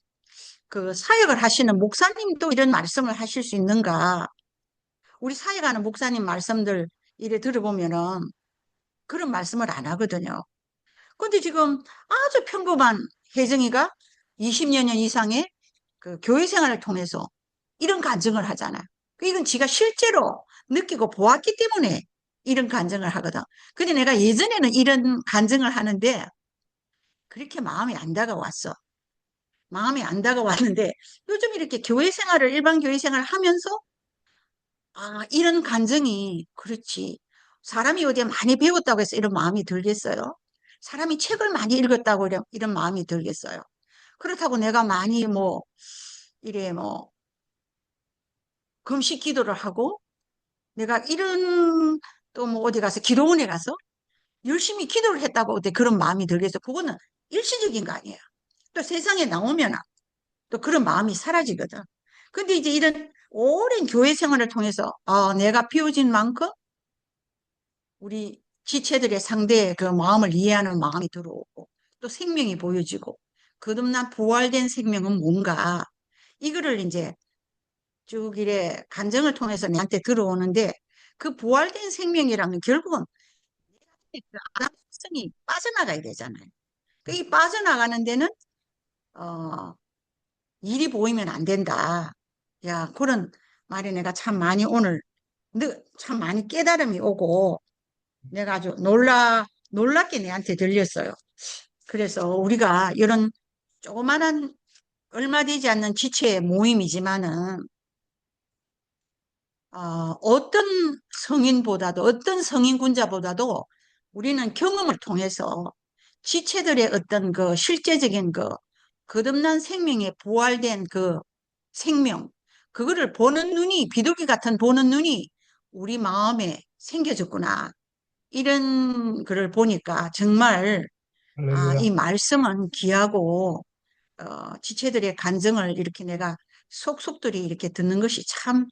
그 사역을 하시는 목사님도 이런 말씀을 하실 수 있는가? 우리 사역하는 목사님 말씀들 이래 들어보면은 그런 말씀을 안 하거든요. 근데 지금 아주 평범한 혜정이가 20여 년 이상의 그 교회 생활을 통해서 이런 간증을 하잖아요. 이건 지가 실제로 느끼고 보았기 때문에 이런 간증을 하거든. 근데 내가 예전에는 이런 간증을 하는데 그렇게 마음이 안 다가왔어. 마음이 안 다가왔는데 요즘 이렇게 교회 생활을, 일반 교회 생활을 하면서 이런 간증이 그렇지. 사람이 어디에 많이 배웠다고 해서 이런 마음이 들겠어요? 사람이 책을 많이 읽었다고 이런 마음이 들겠어요? 그렇다고 내가 많이 이래 금식 기도를 하고 내가 이런 또 어디 가서 기도원에 가서 열심히 기도를 했다고 어때 그런 마음이 들겠어? 그거는 일시적인 거 아니에요. 또 세상에 나오면 또 그런 마음이 사라지거든. 근데 이제 이런 오랜 교회 생활을 통해서 내가 비워진 만큼 우리 지체들의 상대의 그 마음을 이해하는 마음이 들어오고 또 생명이 보여지고 거듭난 부활된 생명은 뭔가 이거를 이제 쭉 이래 간증을 통해서 내한테 들어오는데 그 부활된 생명이라는 결국은 그 아담 속성이 빠져나가야 되잖아요. 이 빠져나가는 데는 어, 일이 보이면 안 된다. 야, 그런 말이 내가 참 많이 오늘 참 많이 깨달음이 오고 내가 아주 놀랍게 내한테 들렸어요. 그래서 우리가 이런 조그마한 얼마 되지 않는 지체의 모임이지만은 어떤 성인보다도 어떤 성인군자보다도 우리는 경험을 통해서 지체들의 어떤 그 실제적인 그 거듭난 생명에 부활된 그 생명 그거를 보는 눈이 비둘기 같은 보는 눈이 우리 마음에 생겨졌구나. 이런 글을 보니까 정말 이 할렐루야. 말씀은 귀하고 지체들의 간증을 이렇게 내가 속속들이 이렇게 듣는 것이 참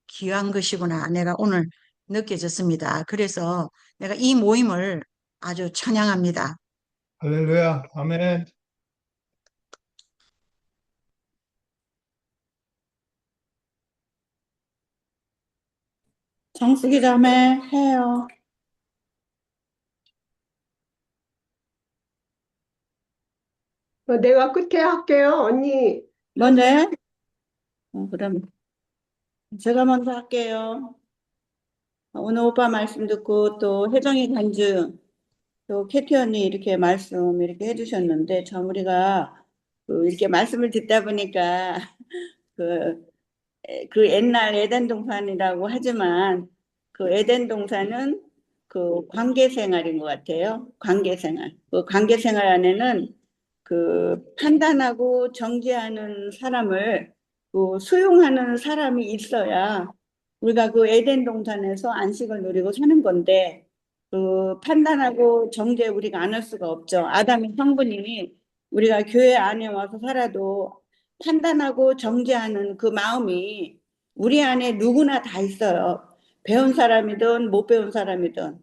귀한 것이구나. 내가 오늘 느껴졌습니다. 그래서 내가 이 모임을 아주 찬양합니다. 할렐루야. 아멘. 정수기 자매 해요. 내가 끝에 할게요. 언니, 먼저 해? 그럼 제가 먼저 할게요. 오늘 오빠 말씀 듣고 또 혜정이 간증, 또 캐티 언니 이렇게 말씀 이렇게 해주셨는데 참 우리가 이렇게 말씀을 듣다 보니까 그 그 옛날 에덴 동산이라고 하지만 그 에덴 동산은 그 관계 생활인 것 같아요. 관계 생활. 그 관계 생활 안에는 그 판단하고 정죄하는 사람을 그 수용하는 사람이 있어야 우리가 그 에덴 동산에서 안식을 누리고 사는 건데 그 판단하고 정죄 우리가 안 할 수가 없죠. 아담의 성분이 우리가 교회 안에 와서 살아도 판단하고 정죄하는 그 마음이 우리 안에 누구나 다 있어요. 배운 사람이든 못 배운 사람이든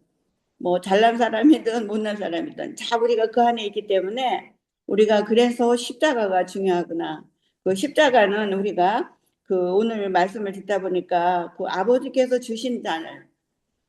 뭐 잘난 사람이든 못난 사람이든 다 우리가 그 안에 있기 때문에 우리가 그래서 십자가가 중요하구나. 그 십자가는 우리가 그 오늘 말씀을 듣다 보니까 그 아버지께서 주신 잔을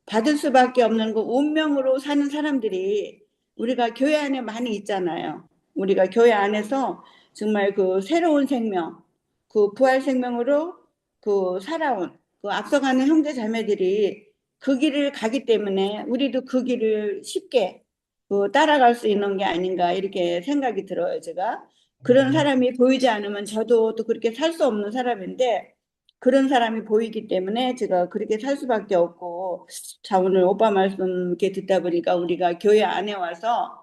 받을 수밖에 없는 그 운명으로 사는 사람들이 우리가 교회 안에 많이 있잖아요. 우리가 교회 안에서 정말 그 새로운 생명, 그 부활 생명으로 그 살아온 그 앞서가는 형제 자매들이 그 길을 가기 때문에 우리도 그 길을 쉽게 그 따라갈 수 있는 게 아닌가 이렇게 생각이 들어요, 제가. 그런 사람이 보이지 않으면 저도 또 그렇게 살 수 없는 사람인데 그런 사람이 보이기 때문에 제가 그렇게 살 수밖에 없고 자 오늘 오빠 말씀 이렇게 듣다 보니까 우리가 교회 안에 와서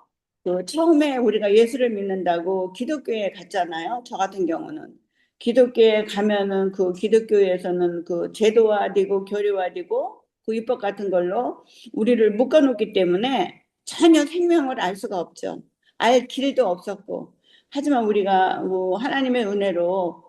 그 처음에 우리가 예수를 믿는다고 기독교에 갔잖아요. 저 같은 경우는 기독교에 가면은 그 기독교에서는 그 제도화되고 교리화되고 그 율법 같은 걸로 우리를 묶어놓기 때문에 전혀 생명을 알 수가 없죠. 알 길도 없었고 하지만 우리가 뭐 하나님의 은혜로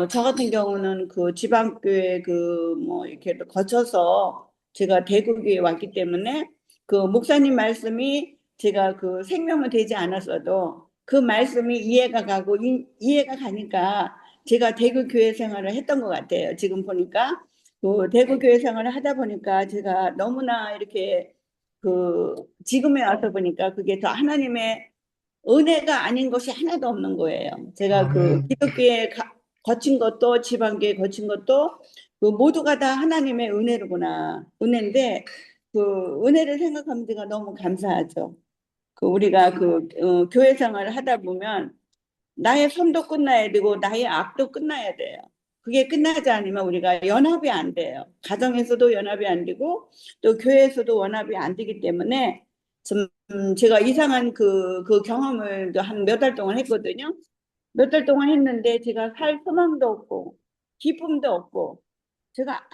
저 같은 경우는 그 지방교회 그 뭐 이렇게 거쳐서 제가 대구교에 왔기 때문에 그 목사님 말씀이 제가 그 생명은 되지 않았어도 그 말씀이 이해가 가고 이해가 가니까 제가 대구 교회 생활을 했던 것 같아요. 지금 보니까 그 대구 교회 생활을 하다 보니까 제가 너무나 이렇게 그 지금에 와서 보니까 그게 더 하나님의 은혜가 아닌 것이 하나도 없는 거예요. 제가 그 아멘. 기독교에 거친 것도 지방교에 거친 것도 그 모두가 다 하나님의 은혜로구나. 은혜인데 그 은혜를 생각하면 제가 너무 감사하죠. 그 우리가 그 교회 생활을 하다 보면 나의 선도 끝나야 되고 나의 악도 끝나야 돼요. 그게 끝나지 않으면 우리가 연합이 안 돼요. 가정에서도 연합이 안 되고 또 교회에서도 연합이 안 되기 때문에 좀 제가 이상한 그 경험을 한 몇 달 동안 했거든요. 몇 달 동안 했는데 제가 살 소망도 없고 기쁨도 없고 제가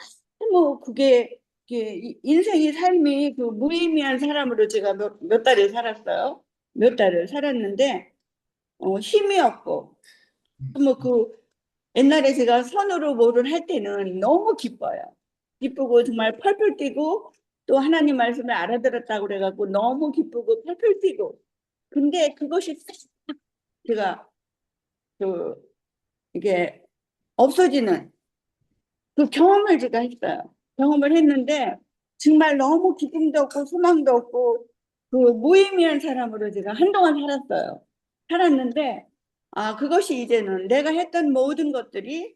뭐 그게 인생이 삶이 그 무의미한 사람으로 제가 몇 달을 살았어요. 몇 달을 살았는데 힘이 없고 뭐 그 옛날에 제가 선으로 뭐를 할 때는 너무 기뻐요. 기쁘고 정말 펄펄 뛰고 또 하나님 말씀을 알아들었다고 그래갖고 너무 기쁘고 펄펄 뛰고 근데 그것이 싹 제가 그 이게 없어지는 그 경험을 제가 했어요. 경험을 했는데 정말 너무 기쁨도 없고 소망도 없고 그 무의미한 사람으로 제가 한동안 살았어요. 살았는데 그것이 이제는 내가 했던 모든 것들이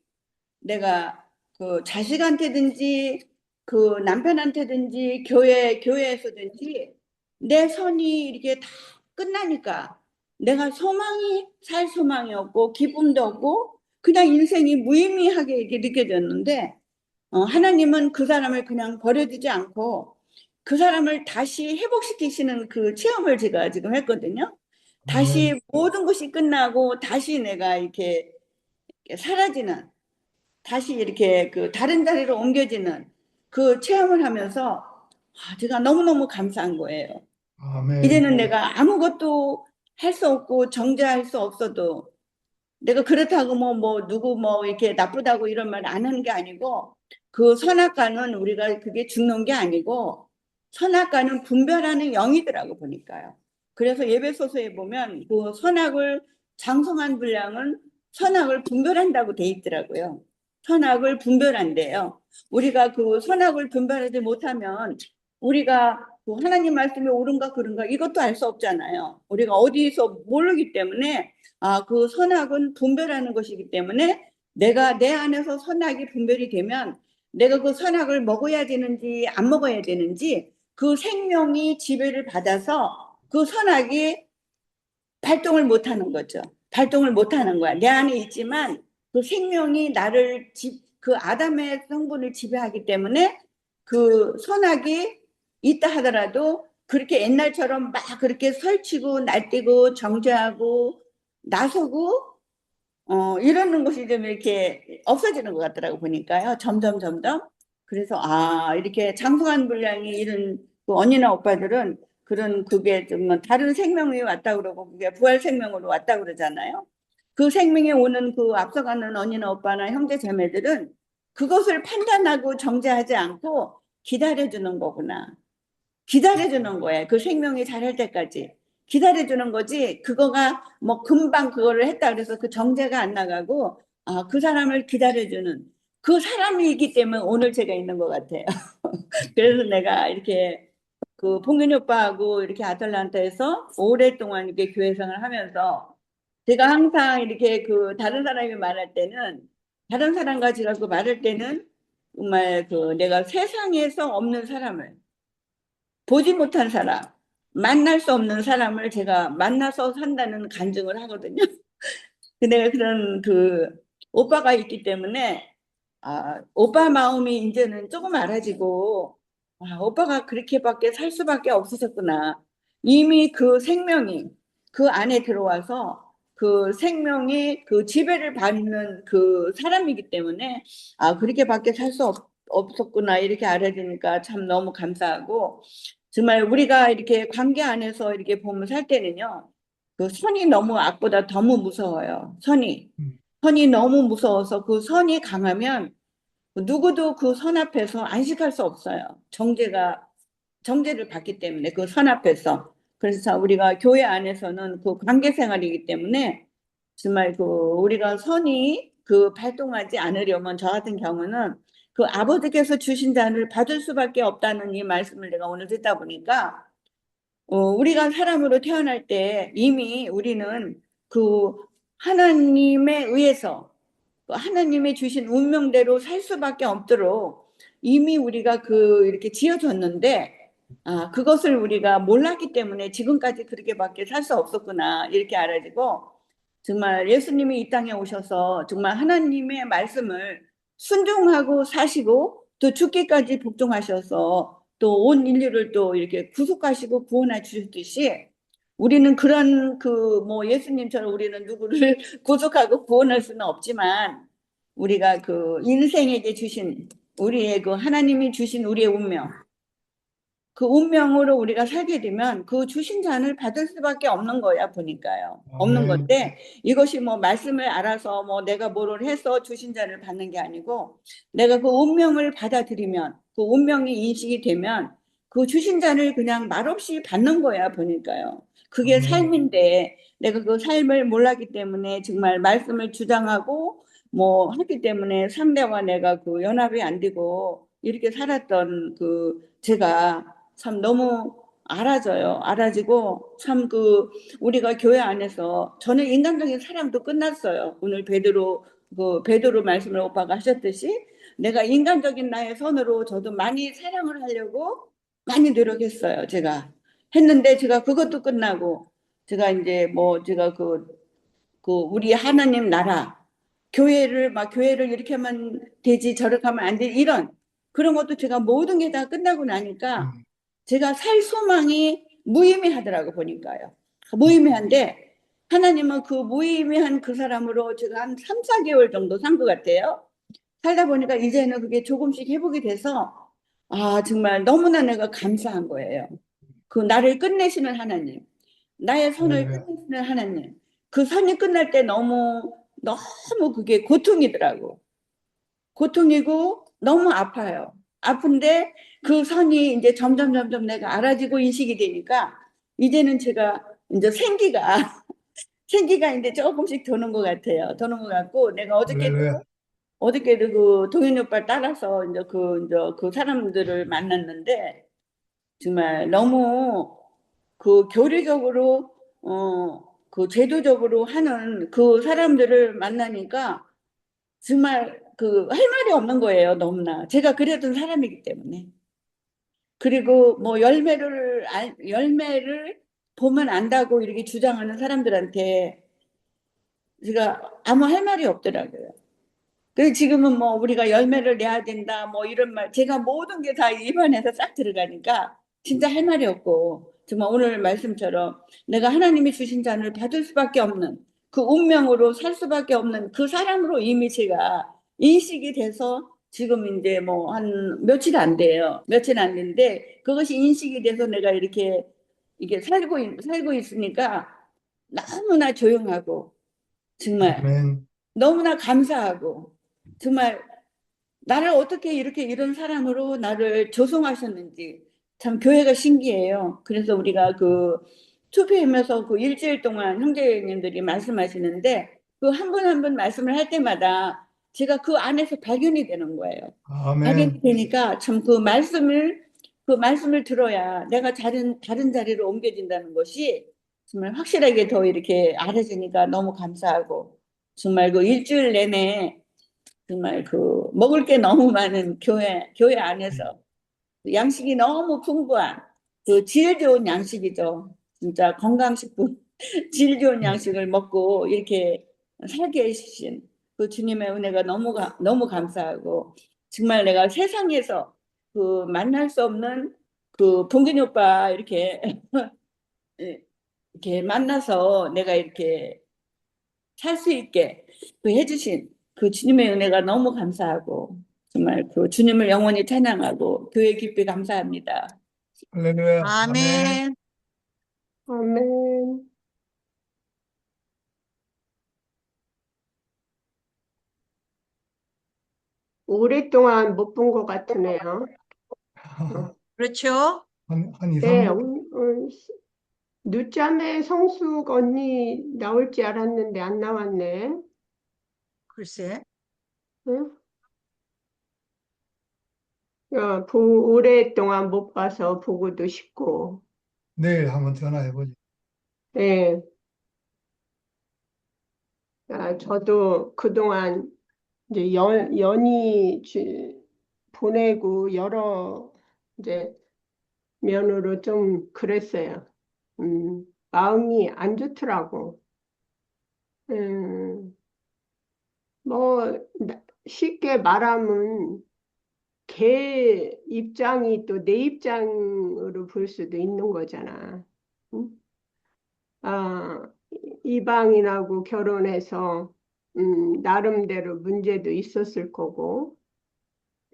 내가 그 자식한테든지 그 남편한테든지 교회에서든지 내 선이 이렇게 다 끝나니까 내가 살 소망이 없고 기쁨도 없고 그냥 인생이 무의미하게 이렇게 느껴졌는데 하나님은 그 사람을 그냥 버려두지 않고 그 사람을 다시 회복시키시는 그 체험을 제가 지금 했거든요. 다시 아멘. 모든 것이 끝나고 다시 내가 이렇게 사라지는 다시 이렇게 그 다른 자리로 옮겨지는 그 체험을 하면서 제가 너무너무 감사한 거예요. 아멘. 이제는 내가 아무것도 할 수 없고 정죄할 수 없어도 내가 그렇다고 누구 이렇게 나쁘다고 이런 말 안 하는 게 아니고 그 선악과는 우리가 그게 죽는 게 아니고 선악과는 분별하는 영이더라고 보니까요. 그래서 예배소서에 보면 그 선악을 장성한 분량은 선악을 분별한다고 돼 있더라고요. 선악을 분별한대요. 우리가 그 선악을 분별하지 못하면 우리가 그 하나님 말씀이 옳은가 그른가 이것도 알 수 없잖아요. 우리가 어디서 모르기 때문에 그 선악은 분별하는 것이기 때문에 내가 내 안에서 선악이 분별이 되면 내가 그 선악을 먹어야 되는지 안 먹어야 되는지 그 생명이 지배를 받아서 그 선악이 발동을 못하는 거죠. 발동을 못하는 거야. 내 안에 있지만 그 생명이 나를 그 아담의 성분을 지배하기 때문에 그 선악이 있다 하더라도 그렇게 옛날처럼 막 그렇게 설치고 날뛰고 정죄하고 나서고 이러는 것이 좀 이렇게 없어지는 것 같더라고 보니까요. 점점. 그래서 이렇게 장성한 분량이 이런 그 언니나 오빠들은 그런 그게 좀 다른 생명이 왔다 그러고 그게 부활 생명으로 왔다 그러잖아요. 그 생명이 오는 그 앞서가는 언니나 오빠나 형제 자매들은 그것을 판단하고 정죄하지 않고 기다려주는 거구나. 기다려주는 거예요. 그 생명이 자랄 때까지. 기다려주는 거지, 그거가 뭐 금방 그거를 했다 그래서 그 정죄가 안 나가고, 그 사람을 기다려주는 그 사람이 있기 때문에 오늘 제가 있는 것 같아요. 그래서 내가 이렇게 그 봉균이 오빠하고 이렇게 아틀란타에서 오랫동안 이렇게 교회 생활을 하면서 제가 항상 이렇게 그 다른 사람이 말할 때는 다른 사람과 제가 그 말할 때는 정말 그 내가 세상에서 없는 사람을 보지 못한 사람, 만날 수 없는 사람을 제가 만나서 산다는 간증을 하거든요. 근데 그런 그 오빠가 있기 때문에 오빠 마음이 이제는 조금 알아지고 오빠가 그렇게밖에 살 수밖에 없으셨구나. 이미 그 생명이 그 안에 들어와서 그 생명이 그 지배를 받는 그 사람이기 때문에 그렇게밖에 살 수 없었구나 이렇게 알아지니까 참 너무 감사하고 정말 우리가 이렇게 관계 안에서 이렇게 보면 살 때는요. 그 선이 너무 악보다 너무 무서워요. 선이. 음. 선이 너무 무서워서 그 선이 강하면 누구도 그 선 앞에서 안식할 수 없어요. 정죄를 받기 때문에 그 선 앞에서. 그래서 우리가 교회 안에서는 그 관계 생활이기 때문에 정말 그 우리가 선이 그 발동하지 않으려면 저 같은 경우는 그 아버지께서 주신 잔을 받을 수밖에 없다는 이 말씀을 내가 오늘 듣다 보니까 우리가 사람으로 태어날 때 이미 우리는 그 하나님에 의해서 그 하나님의 주신 운명대로 살 수밖에 없도록 이미 우리가 이렇게 지어졌는데, 그것을 우리가 몰랐기 때문에 지금까지 그렇게밖에 살 수 없었구나, 이렇게 알아지고, 정말 예수님이 이 땅에 오셔서 정말 하나님의 말씀을 순종하고 사시고, 또 죽기까지 복종하셔서 또 온 인류를 또 이렇게 구속하시고 구원해 주셨듯이, 우리는 그런 뭐 예수님처럼 우리는 누구를 구속하고 구원할 수는 없지만 우리가 그 인생에게 주신 우리의 그 하나님이 주신 우리의 운명, 그 운명으로 우리가 살게 되면 그 주신 잔을 받을 수밖에 없는 거야 보니까요. 없는 아멘. 건데 이것이 뭐 말씀을 알아서 뭐 내가 뭐를 해서 주신 잔을 받는 게 아니고 내가 그 운명을 받아들이면 그 운명이 인식이 되면 그 주신 잔을 그냥 말없이 받는 거야 보니까요. 그게 아멘. 삶인데 내가 그 삶을 몰랐기 때문에 정말 말씀을 주장하고 뭐 하기 때문에 상대와 내가 그 연합이 안 되고 이렇게 살았던 제가 참 너무 알아지고 참 우리가 교회 안에서 저는 인간적인 사랑도 끝났어요. 오늘 베드로 말씀을 오빠가 하셨듯이 내가 인간적인 나의 선으로 저도 많이 사랑을 하려고 많이 노력했어요. 제가 했는데 제가 그것도 끝나고 제가 이제 뭐 제가 우리 하나님 나라 교회를 이렇게 하면 되지 저렇게 하면 안 돼 이런 그런 것도 제가 모든 게 다 끝나고 나니까 제가 살 소망이 무의미하더라고 보니까요. 무의미한데 하나님은 그 무의미한 그 사람으로 제가 한 3, 4개월 정도 산 것 같아요. 살다 보니까 이제는 그게 조금씩 회복이 돼서 정말 너무나 내가 감사한 거예요. 그 나를 끝내시는 하나님, 나의 선을 할렐루야. 끝내시는 하나님. 그 선이 끝날 때 너무 그게 고통이더라고. 고통이고 너무 아파요. 아픈데 그 선이 이제 점점 내가 알아지고 인식이 되니까 이제는 제가 이제 생기가 이제 조금씩 도는 것 같아요. 도는 것 같고 내가 할렐루야. 어저께도 그 동현 오빠를 따라서 이제 그 사람들을 만났는데 정말 너무 그 교리적으로 그 제도적으로 하는 그 사람들을 만나니까 정말 할 말이 없는 거예요. 너무나 제가 그랬던 사람이기 때문에. 그리고 뭐 열매를 보면 안다고 이렇게 주장하는 사람들한테 제가 아무 할 말이 없더라고요. 그래서 지금은 뭐 우리가 열매를 내야 된다 뭐 이런 말 제가 모든 게 다 입안에서 싹 들어가니까 진짜 할 말이 없고 정말 오늘 말씀처럼 내가 하나님이 주신 잔을 받을 수밖에 없는 그 운명으로 살 수밖에 없는 그 사람으로 이미 제가 인식이 돼서 지금 이제 뭐 한 며칠 안 돼요. 며칠 안 됐는데 그것이 인식이 돼서 내가 이게 살고 있으니까 너무나 조용하고 정말 아멘. 너무나 감사하고 정말 나를 어떻게 이런 사람으로 나를 조성하셨는지 참 교회가 신기해요. 그래서 우리가 투표하면서 일주일 동안 형제님들이 말씀하시는데 한 분 한 분 말씀을 할 때마다 제가 그 안에서 발견이 되는 거예요. 발견이 아멘. 되니까 참 그 말씀을 들어야 내가 다른 자리로 옮겨진다는 것이 정말 확실하게 더 이렇게 알아지니까 너무 감사하고 정말 일주일 내내 정말 먹을 게 너무 많은 교회 안에서 양식이 너무 풍부한 질 좋은 양식이죠. 진짜 건강식품, 질 좋은 양식을 먹고 이렇게 살게 해주신 그 주님의 은혜가 너무 감사하고 정말 내가 세상에서 만날 수 없는 봉균이 오빠 이렇게 이렇게 만나서 내가 이렇게 살 수 있게 해주신 주님의 은혜가 너무 감사하고 정말 주님을 영원히 찬양하고 교회 깊이 감사합니다. 할렐루야. 아멘. 아멘. 아멘. 오랫동안 못 본 것 같으네요. 그렇죠? 한 2, 네, 3년? 늦잠에 성숙 언니 나올지 알았는데 안 나왔네. 글쎄. 응? 오랫동안 못 봐서 보고도 싶고. 내일 한번 전화해보지. 네, 저도 그동안 이제 연희 보내고 여러 이제 면으로 좀 그랬어요. 마음이 안 좋더라고. 음, 뭐, 쉽게 말하면 걔 입장이 또 내 입장으로 볼 수도 있는 거잖아. 응? 아, 이방인하고 결혼해서, 나름대로 문제도 있었을 거고,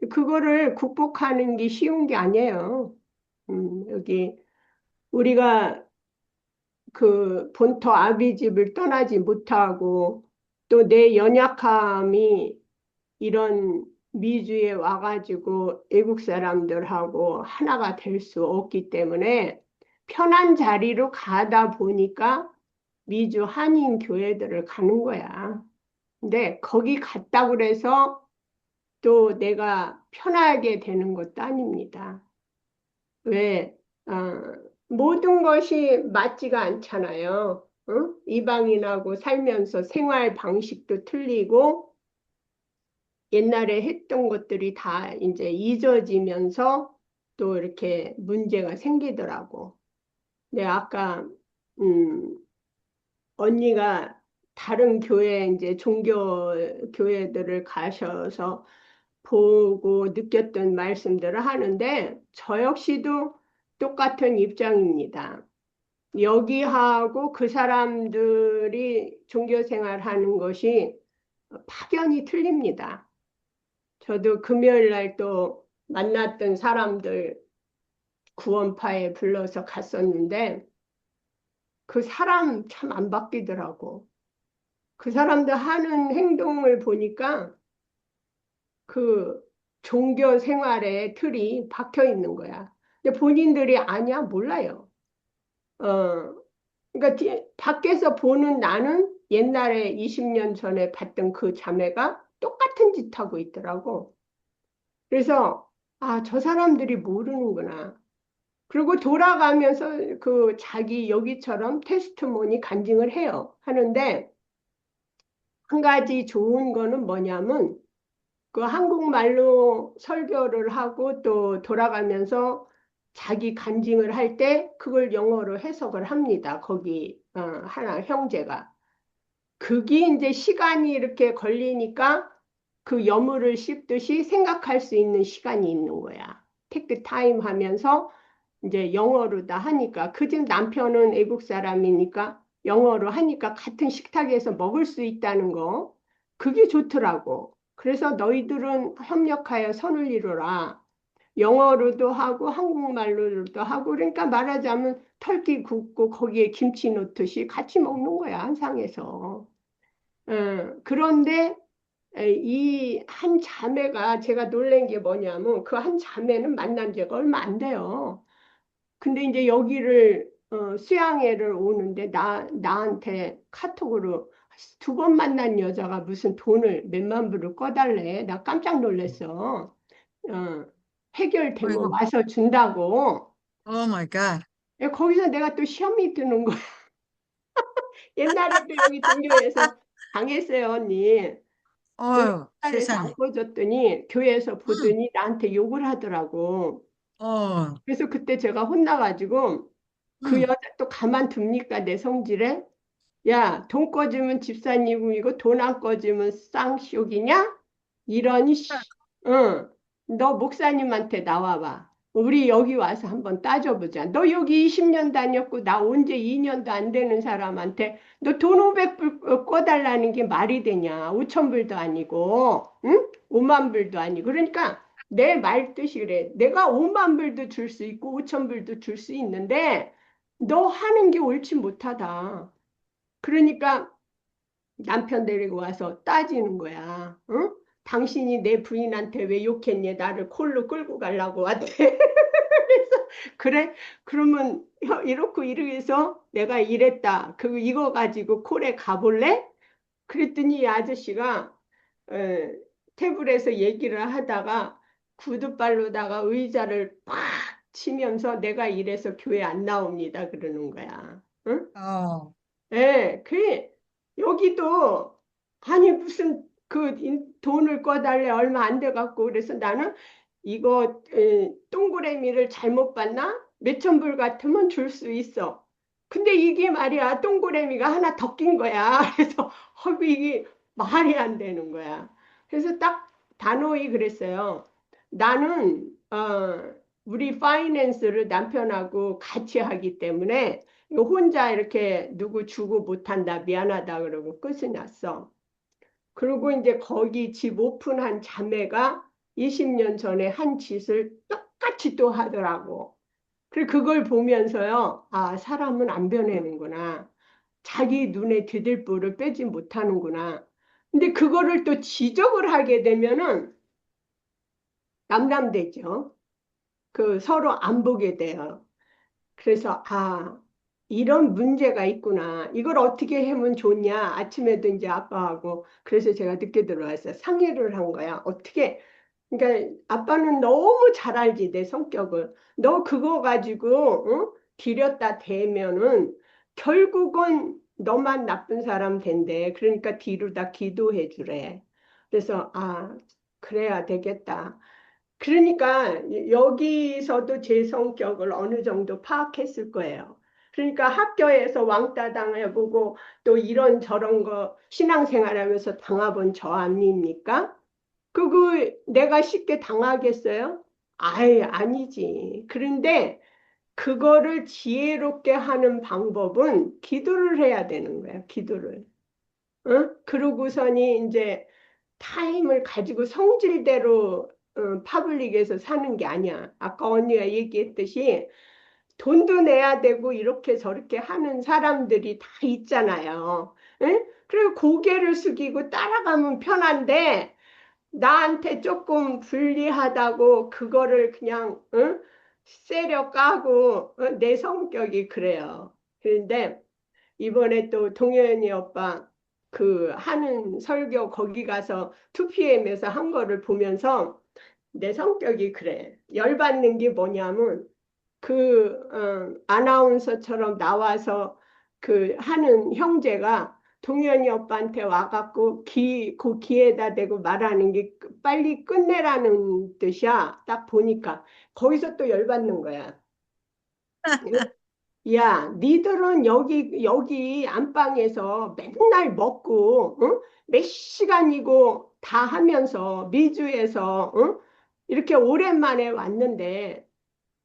그거를 극복하는 게 쉬운 게 아니에요. 여기, 우리가 그 본토 아비집을 떠나지 못하고, 또 내 연약함이 이런 미주에 와가지고 애국 사람들하고 하나가 될 수 없기 때문에 편한 자리로 가다 보니까 미주 한인 교회들을 가는 거야. 근데 거기 갔다고 그래서 또 내가 편하게 되는 것도 아닙니다. 왜? 모든 것이 맞지가 않잖아요. 응? 이방인하고 살면서 생활 방식도 틀리고 옛날에 했던 것들이 다 이제 잊어지면서 또 이렇게 문제가 생기더라고. 근데 아까 음, 언니가 다른 교회 이제 종교 교회들을 가셔서 보고 느꼈던 말씀들을 하는데 저 역시도 똑같은 입장입니다. 여기하고 그 사람들이 종교 생활하는 것이 확연히 틀립니다. 저도 금요일 날 또 만났던 사람들 구원파에 불러서 갔었는데 그 사람 참 안 바뀌더라고. 그 사람들 하는 행동을 보니까 그 종교 생활의 틀이 박혀 있는 거야. 근데 본인들이 아니야 몰라요. 어, 그러니까 밖에서 보는 나는 옛날에 20년 전에 봤던 그 자매가 똑같은 짓 하고 있더라고. 그래서 저 사람들이 모르는구나. 그리고 돌아가면서 그 자기 여기처럼 테스트모니 간증을 해요. 하는데 한 가지 좋은 거는 뭐냐면 그 한국말로 설교를 하고 또 돌아가면서 자기 간증을 할 때 그걸 영어로 해석을 합니다. 거기 하나 형제가. 그게 이제 시간이 이렇게 걸리니까 그 여물을 씹듯이 생각할 수 있는 시간이 있는 거야. 테크 타임 하면서 이제 영어로 다 하니까 그 집 남편은 애국 사람이니까 영어로 하니까 같은 식탁에서 먹을 수 있다는 거 그게 좋더라고. 그래서 너희들은 협력하여 선을 이루라. 영어로도 하고 한국말로도 하고 그러니까 말하자면 털기 굽고 거기에 김치 넣듯이 같이 먹는 거야 한 상에서. 그런데 이 한 자매가 제가 놀란 게 뭐냐면 그 한 자매는 만난 지가 얼마 안 돼요. 근데 이제 여기를 수양회를 오는데 나한테 카톡으로 2번 만난 여자가 무슨 돈을 몇만 불을 꺼달래. 나 깜짝 놀랐어. 어, 해결되면 어이구, 와서 준다고. 오 마이 갓. 거기서 내가 또 시험이 드는 거야. 옛날에 또 여기 종교에서 당했어요, 언니. 어휴, 교회에서 세상에. 안 꺼졌더니 교회에서 응, 보더니 나한테 욕을 하더라고. 어, 그래서 그때 제가 혼나가지고 그 응. 여자 또 가만 둡니까 내 성질에? 야, 돈 꺼주면 집사님이고 이거 돈 안 꺼주면 쌍쇼기냐? 이러니 응. 너 목사님한테 나와봐. 우리 여기 와서 한번 따져보자. 너 여기 20년 다녔고 나 온지 2년도 안 되는 사람한테 너 돈 500불 꿔달라는 게 말이 되냐? 5천 불도 아니고, 응? 5만 불도 아니고. 그러니까 내 말 뜻이 그래. 내가 5만 불도 줄 수 있고 5천 불도 줄 수 있는데 너 하는 게 옳지 못하다. 그러니까 남편 데리고 와서 따지는 거야. 응? 당신이 내 부인한테 왜 욕했니? 나를 콜로 끌고 가려고 왔대. 그래서 그래? 그러면 이렇고 이러해서 내가 이랬다. 이거 가지고 콜에 가볼래? 그랬더니 이 아저씨가 어, 테이블에서 얘기를 하다가 구두발로다가 의자를 팍 치면서 내가 이래서 교회 안 나옵니다. 그러는 거야. 응? 어, 예, 여기도, 아니, 무슨, 돈을 꺼달래, 얼마 안 돼 갖고, 그래서 나는 이거, 동그라미를 잘못 봤나? 몇천 불 같으면 줄 수 있어. 근데 이게 말이야, 동그라미가 하나 더 낀 거야. 그래서, 이게 말이 안 되는 거야. 그래서 딱 단호히 그랬어요. 나는, 우리 파이낸스를 남편하고 같이 하기 때문에, 이거 혼자 이렇게 누구 주고 못한다, 미안하다 그러고 끝이 났어. 그리고 이제 거기 집 오픈한 자매가 20년 전에 한 짓을 똑같이 또 하더라고. 그리고 그걸 보면서요, 아, 사람은 안 변하는구나. 자기 눈에 뒤들보를 빼지 못하는구나. 근데 그거를 또 지적을 하게 되면은 남남되죠. 서로 안 보게 돼요. 그래서, 아, 이런 문제가 있구나. 이걸 어떻게 하면 좋냐. 아침에도 이제 아빠하고, 그래서 제가 늦게 들어왔어요. 상의를 한 거야. 어떻게, 그러니까 아빠는 너무 잘 알지, 내 성격을. 너 그거 가지고, 응? 들였다 대면은 결국은 너만 나쁜 사람 된대. 그러니까 뒤로 다 기도해 주래. 그래서, 아, 그래야 되겠다. 그러니까 여기서도 제 성격을 어느 정도 파악했을 거예요. 그러니까 학교에서 왕따 당해보고 또 이런 저런 거 신앙생활하면서 당해본 저 아닙니까? 내가 쉽게 당하겠어요? 아예 아니지. 그런데 그거를 지혜롭게 하는 방법은 기도를 해야 되는 거야, 기도를. 응? 그러고서니 이제 타임을 가지고 성질대로 파블릭에서 사는 게 아니야. 아까 언니가 얘기했듯이 돈도 내야 되고 이렇게 저렇게 하는 사람들이 다 있잖아요. 응? 그리고 고개를 숙이고 따라가면 편한데 나한테 조금 불리하다고 그거를 그냥 세려 까고 내 성격이 그래요. 그런데 이번에 또 동현이 오빠 하는 설교 거기 가서 2PM에서 한 거를 보면서 내 성격이 그래. 열받는 게 뭐냐면 아나운서처럼 나와서 하는 형제가 동현이 오빠한테 와갖고 그 귀에다 대고 말하는 게 빨리 끝내라는 뜻이야. 딱 보니까 거기서 또 열받는 거야. 야, 니들은 여기 안방에서 맨날 먹고, 응? 몇 시간이고 다 하면서 미주에서, 응? 이렇게 오랜만에 왔는데,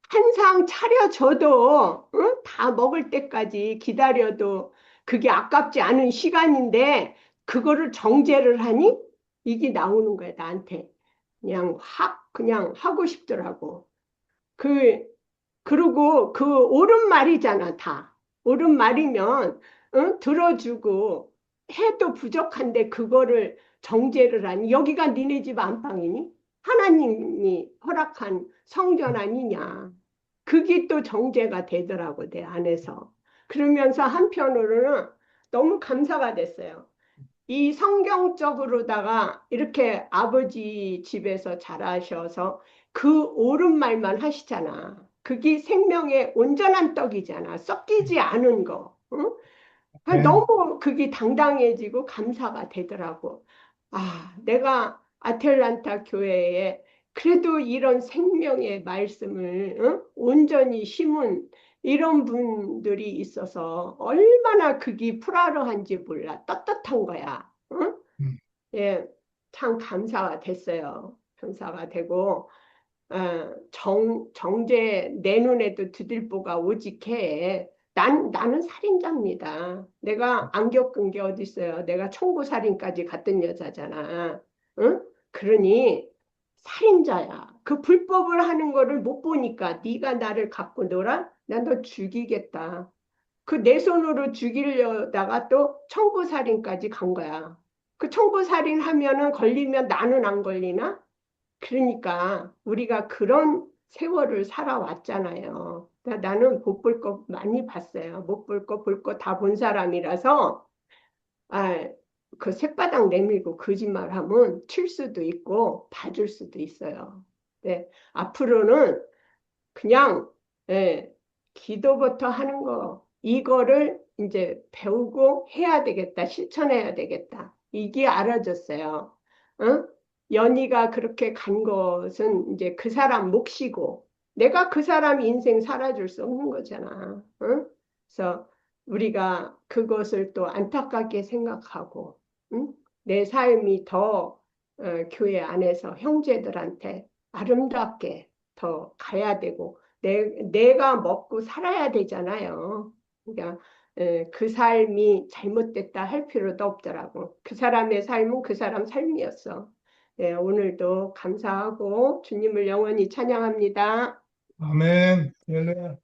한 상 차려줘도, 응? 다 먹을 때까지 기다려도 그게 아깝지 않은 시간인데, 그거를 정제를 하니? 이게 나오는 거야, 나한테. 그냥 하고 싶더라고. 그, 그리고 옳은 말이잖아, 다. 옳은 말이면, 응? 들어주고 해도 부족한데 그거를 정죄를 하니. 여기가 니네 집 안방이니? 하나님이 허락한 성전 아니냐. 그게 또 정죄가 되더라고, 내 안에서. 그러면서 한편으로는 너무 감사가 됐어요. 이 성경적으로다가 이렇게 아버지 집에서 자라셔서 그 옳은 말만 하시잖아. 그게 생명의 온전한 떡이잖아. 썩기지 않은 거. 응? 네. 너무 그게 당당해지고 감사가 되더라고. 아, 내가 아틀란타 교회에 그래도 이런 생명의 말씀을 온전히 심은 이런 분들이 있어서 얼마나 그게 프라르한지 몰라. 떳떳한 거야. 응? 음, 예, 참 감사가 됐어요. 감사가 되고 정제 내 눈에도 드들보가 오직해. 나는 살인자입니다. 내가 안 겪은 게 어디 있어요. 내가 청부살인까지 갔던 여자잖아. 응? 그러니 살인자야. 그 불법을 하는 거를 못 보니까 네가 나를 갖고 놀아? 난 너 죽이겠다. 그 내 손으로 죽이려다가 또 청부살인까지 간 거야. 그 청부살인 하면은 걸리면 나는 안 걸리나? 그러니까 우리가 그런 세월을 살아왔잖아요. 나는 못 볼 거 많이 봤어요. 못 볼 거 볼 거 다 본 사람이라서 아, 그 새바닥 내밀고 거짓말하면 칠 수도 있고 봐줄 수도 있어요. 네, 앞으로는 그냥 예, 기도부터 하는 거 이거를 이제 배우고 해야 되겠다, 실천해야 되겠다. 이게 알아졌어요. 응? 연희가 그렇게 간 것은 이제 그 사람 몫이고 내가 그 사람 인생 살아줄 수 없는 거잖아. 응? 그래서 우리가 그것을 또 안타깝게 생각하고 응? 내 삶이 더 교회 안에서 형제들한테 아름답게 더 가야 되고 내가 먹고 살아야 되잖아요. 그러니까 그 삶이 잘못됐다 할 필요도 없더라고. 그 사람의 삶은 그 사람 삶이었어. 오늘도 감사하고 주님을 영원히 찬양합니다. 아멘. 할렐루야.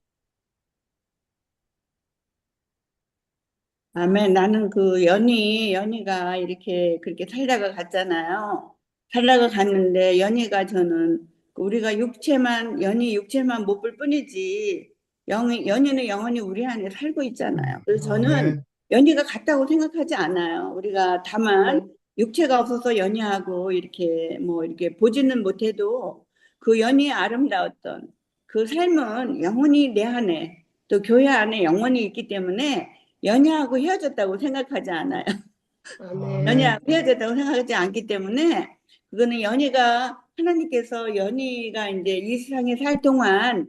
아멘. 나는 그 연희가 이렇게 그렇게 살다가 갔잖아요. 살다가 갔는데 연희가 저는 그 우리가 연희 육체만 못 볼 뿐이지 연희는 영원히 우리 안에 살고 있잖아요. 그래서 저는 아멘. 연희가 갔다고 생각하지 않아요. 우리가 다만 네. 육체가 없어서 연희하고 이렇게 뭐 이렇게 보지는 못해도 그 연희의 아름다웠던 그 삶은 영원히 내 안에 또 교회 안에 영원히 있기 때문에 연희하고 헤어졌다고 생각하지 않아요. 아멘. 연희하고 헤어졌다고 생각하지 않기 때문에 그거는 연희가 이제 이 세상에 살 동안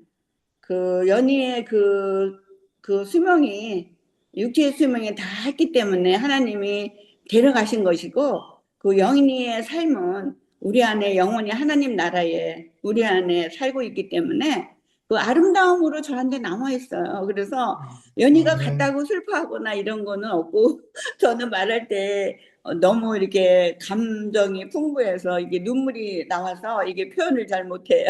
그 연희의 그 수명이 육체의 수명이 다 했기 때문에 하나님이 데려가신 것이고 그 연희의 삶은 우리 안에 영원히 하나님 나라에 우리 안에 살고 있기 때문에 그 아름다움으로 저한테 남아 있어요. 그래서 연희가 아멘. 갔다고 슬퍼하거나 이런 거는 없고 저는 말할 때 너무 이렇게 감정이 풍부해서 이게 눈물이 나와서 이게 표현을 잘 못해요.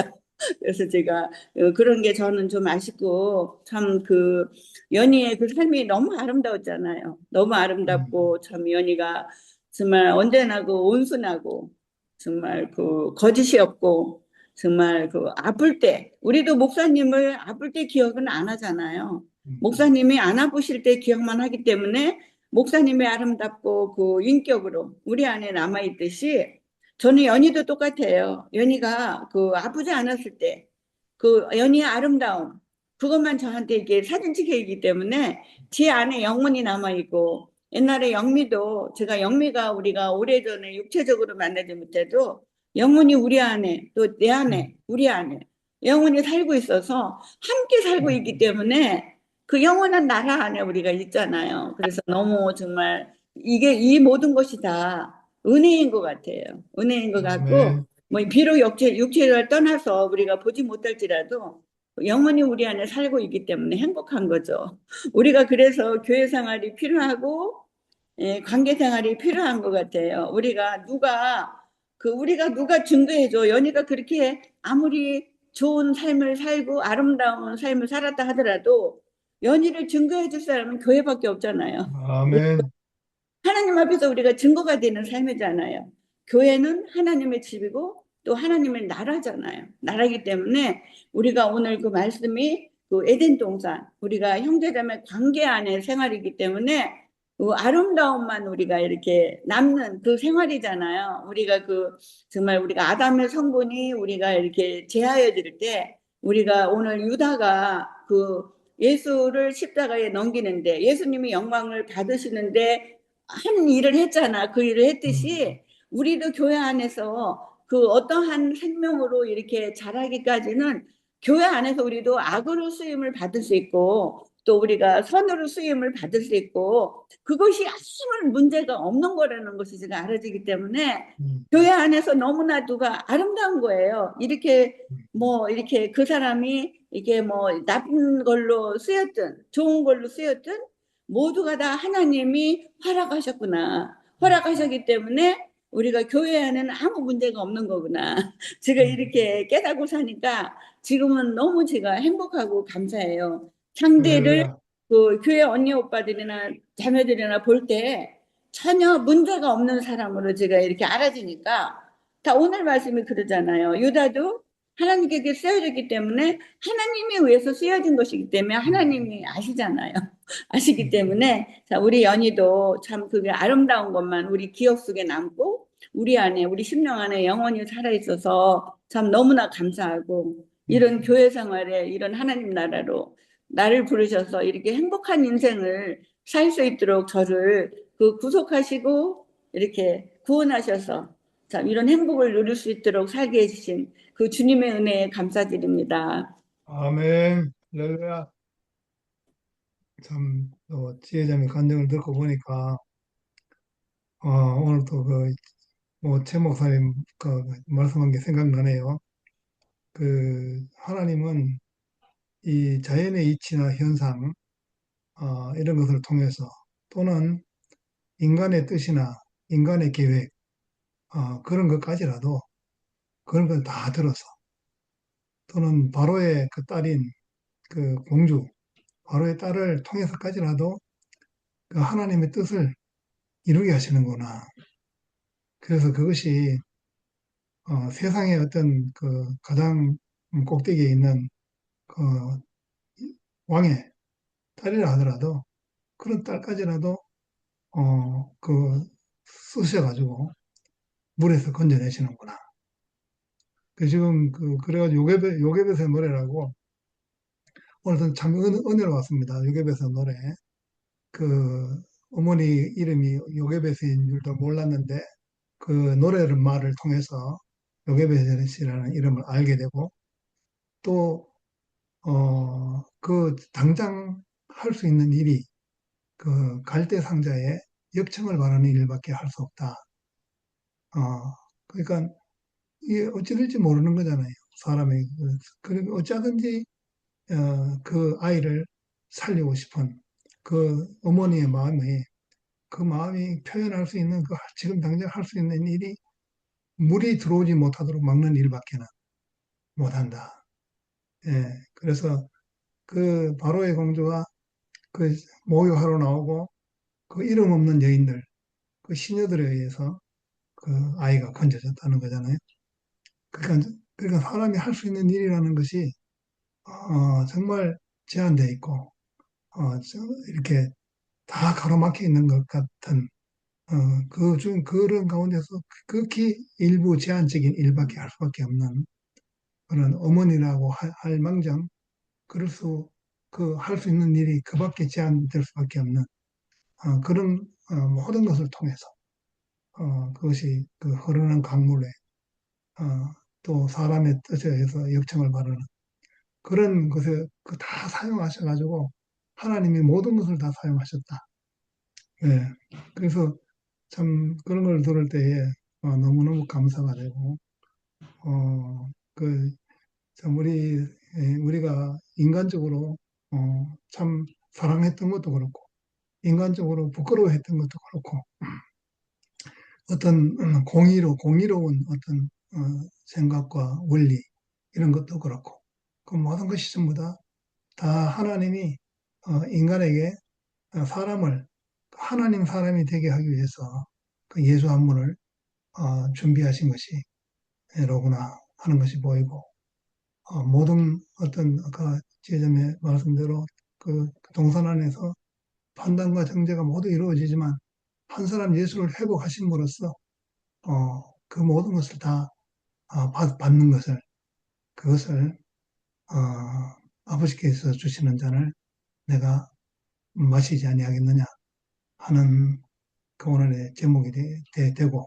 그래서 제가 그런 게 저는 좀 아쉽고 참 그 연희의 그 삶이 너무 아름다웠잖아요. 너무 아름답고 참 연희가 정말 언제나 그 온순하고 정말 그 거짓이 없고 정말 그 아플 때 우리도 목사님을 아플 때 기억은 안 하잖아요. 목사님이 안 아프실 때 기억만 하기 때문에 목사님의 아름답고 그 인격으로 우리 안에 남아 있듯이 저는 연희도 똑같아요. 연희가 그 아프지 않았을 때 그 연희의 아름다움 그것만 저한테 이게 사진 찍혀있기 때문에 제 안에 영혼이 남아있고 옛날에 영미가 우리가 오래전에 육체적으로 만나지 못해도 영혼이 우리 안에 또 내 안에 우리 안에 영혼이 살고 있어서 함께 살고 있기 때문에 그 영원한 나라 안에 우리가 있잖아요. 그래서 너무 정말 이 모든 것이 다 은혜인 것 같아요. 은혜인 것 같고 아멘. 뭐 비록 육체를 떠나서 우리가 보지 못할지라도 영원히 우리 안에 살고 있기 때문에 행복한 거죠. 우리가 그래서 교회 생활이 필요하고 관계 생활이 필요한 것 같아요. 우리가 누가 증거해줘. 연희가 그렇게 아무리 좋은 삶을 살고 아름다운 삶을 살았다 하더라도 연희를 증거해 줄 사람은 교회밖에 없잖아요. 아멘. 하나님 앞에서 우리가 증거가 되는 삶이잖아요. 교회는 하나님의 집이고 또 하나님의 나라잖아요. 나라이기 때문에 우리가 오늘 그 말씀이 그 에덴 동산, 우리가 형제자매 관계 안에 생활이기 때문에 그 아름다움만 우리가 이렇게 남는 그 생활이잖아요. 정말 우리가 아담의 성분이 우리가 이렇게 제하여질 때 우리가 오늘 유다가 그 예수를 십자가에 넘기는데 예수님이 영광을 받으시는데 한 일을 했잖아. 그 일을 했듯이 우리도 교회 안에서 그 어떠한 생명으로 이렇게 자라기까지는 교회 안에서 우리도 악으로 쓰임을 받을 수 있고 또 우리가 선으로 쓰임을 받을 수 있고 그것이 아무 문제가 없는 거라는 것이 제가 알아지기 때문에 교회 안에서 너무나 누가 아름다운 거예요. 이렇게 그 사람이 이게 뭐 나쁜 걸로 쓰였든 좋은 걸로 쓰였든 모두가 다 하나님이 허락하셨구나. 허락하셨기 때문에 우리가 교회 안에는 아무 문제가 없는 거구나. 제가 이렇게 깨닫고 사니까 지금은 너무 제가 행복하고 감사해요. 상대를 할렐루야. 그 교회 언니 오빠들이나 자매들이나 볼 때 전혀 문제가 없는 사람으로 제가 이렇게 알아지니까 다 오늘 말씀이 그러잖아요. 유다도 하나님께 쓰여졌기 때문에 하나님이 위해서 쓰여진 것이기 때문에 하나님이 아시잖아요. 아시기 때문에 자, 우리 연희도 참 그게 아름다운 것만 우리 기억 속에 남고 우리 안에 우리 심령 안에 영원히 살아있어서 참 너무나 감사하고 이런 교회 생활에 이런 하나님 나라로 나를 부르셔서 이렇게 행복한 인생을 살 수 있도록 저를 그 구속하시고 이렇게 구원하셔서 참 이런 행복을 누릴 수 있도록 살게 해주신 그 주님의 은혜에 감사드립니다. 아멘. 할렐루야. 참, 지혜자매 간증을 듣고 보니까, 오늘 또 최 목사님 말씀한 게 생각나네요. 하나님은 이 자연의 이치나 현상, 이런 것을 통해서 또는 인간의 뜻이나 인간의 계획, 그런 것까지라도 그런 걸 다 들어서 또는 바로의 그 딸인 그 공주, 바로의 딸을 통해서까지라도 그 하나님의 뜻을 이루게 하시는구나. 그래서 그것이 세상의 어떤 그 가장 꼭대기에 있는 그 왕의 딸이라 하더라도 그런 딸까지라도 쓰셔가지고 물에서 건져내시는구나. 지금 그래가지고 요괴배새 노래라고 오늘 참 은혜로 왔습니다. 요괴배새 노래. 그 어머니 이름이 요괴배새인 줄도 몰랐는데 그 노래를 말을 통해서 요괴배새라는 이름을 알게 되고 또 당장 할 수 있는 일이 그 갈대 상자에 역청을 바라는 일밖에 할 수 없다. 그러니까 이게 어찌 될지 모르는 거잖아요. 사람이. 그리고 어쩌든지 그 아이를 살리고 싶은 그 어머니의 마음이 그 마음이 표현할 수 있는 지금 당장 할 수 있는 일이 물이 들어오지 못하도록 막는 일밖에는 못한다. 예. 그래서 그 바로의 공주가 그 모욕하러 나오고 그 이름 없는 여인들, 그 시녀들에 의해서 그 아이가 건져졌다는 거잖아요. 그러니까 사람이 할 수 있는 일이라는 것이 정말 제한되어 있고 이렇게 다 가로막혀 있는 것 같은 그런 가운데서 극히 일부 제한적인 일밖에 할 수밖에 없는 그런 어머니라고 할 망정 할 수 있는 일이 그밖에 제한될 수밖에 없는 그런 모든 것을 통해서 그것이 그 흐르는 강물에 또 사람의 뜻에 의해서 역청을 바르는 그런 것에 다 사용하셔가지고 하나님이 모든 것을 다 사용하셨다. 예. 그래서 참 그런 걸 들을 때에 너무너무 감사가 되고 어, 그, 참 우리가 인간적으로 참 사랑했던 것도 그렇고 인간적으로 부끄러워했던 것도 그렇고 어떤 공의로운 어떤 생각과 원리 이런 것도 그렇고 그 모든 것이 전부 다 하나님이 인간에게 사람을 하나님 사람이 되게 하기 위해서 그 예수 한 분을 준비하신 것이 로구나 하는 것이 보이고 모든 어떤 아까 지혜점의 말씀대로 그 동산 안에서 판단과 정죄가 모두 이루어지지만 한 사람 예수를 회복하심으로써 그 모든 것을 다 받는 것을 그것을 어, 아버지께서 주시는 잔을 내가 마시지 아니하겠느냐 하는 그 오늘의 제목이 되고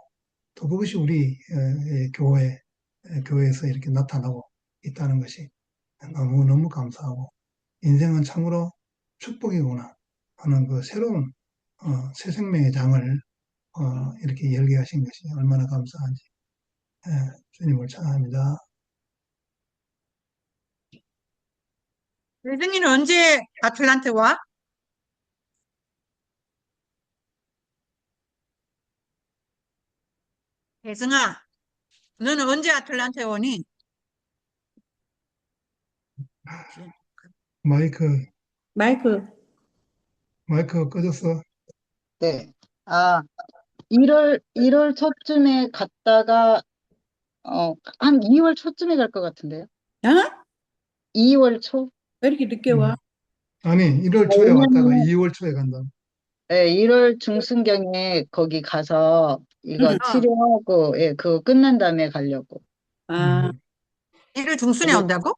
또 그것이 우리 교회에서 이렇게 나타나고 있다는 것이 너무너무 감사하고 인생은 참으로 축복이구나 하는 그 새로운 새 생명의 장을 이렇게 열게 하신 것이 얼마나 감사한지 주님을 찬양합니다. 대승이는 언제 아틀란타 와? 대승아, 너는 언제 아틀란타에 오니? 마이크 마이크 마이크 꺼졌어. 네, 아, 1월 초쯤에 갔다가, 한 2월 초쯤에 갈 것 같은데요. 어? 2월 초? 왜 이렇게 늦게 와? 아니, 1월 초에 왔다가 왜냐면, 2월 초에 간다. 네, 1월 중순경에 거기 가서 이거 응. 치료하고, 예, 그거 끝난 다음에 가려고. 아, 1월 중순에 그리고, 온다고?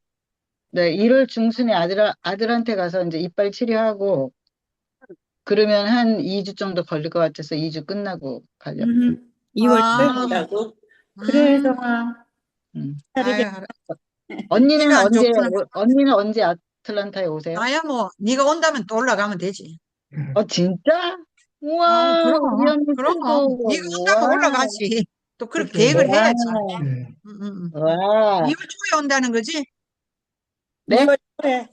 네, 1월 중순에 아들한테 가서 이제 이빨 치료하고, 그러면 한 2주 정도 걸릴 것 같아서 2주 끝나고 가려고. 2월 초에 아, 온다고? 그래, 음, 정아. 음. 기다리게. 아유, 언니는 이런 언제, 좋구나. 언니는 언제 아틀란타에 오세요? 나야 뭐, 네가 온다면 또 올라가면 되지. 진짜? 아, 우와, 그럼, 우리 언니 그럼. 네가 최고. 온다면 와, 올라가지. 또 그렇게 그때 계획을 와, 해야지. 예. 와. 2월 초에 온다는 거지? 네? 2월 초에.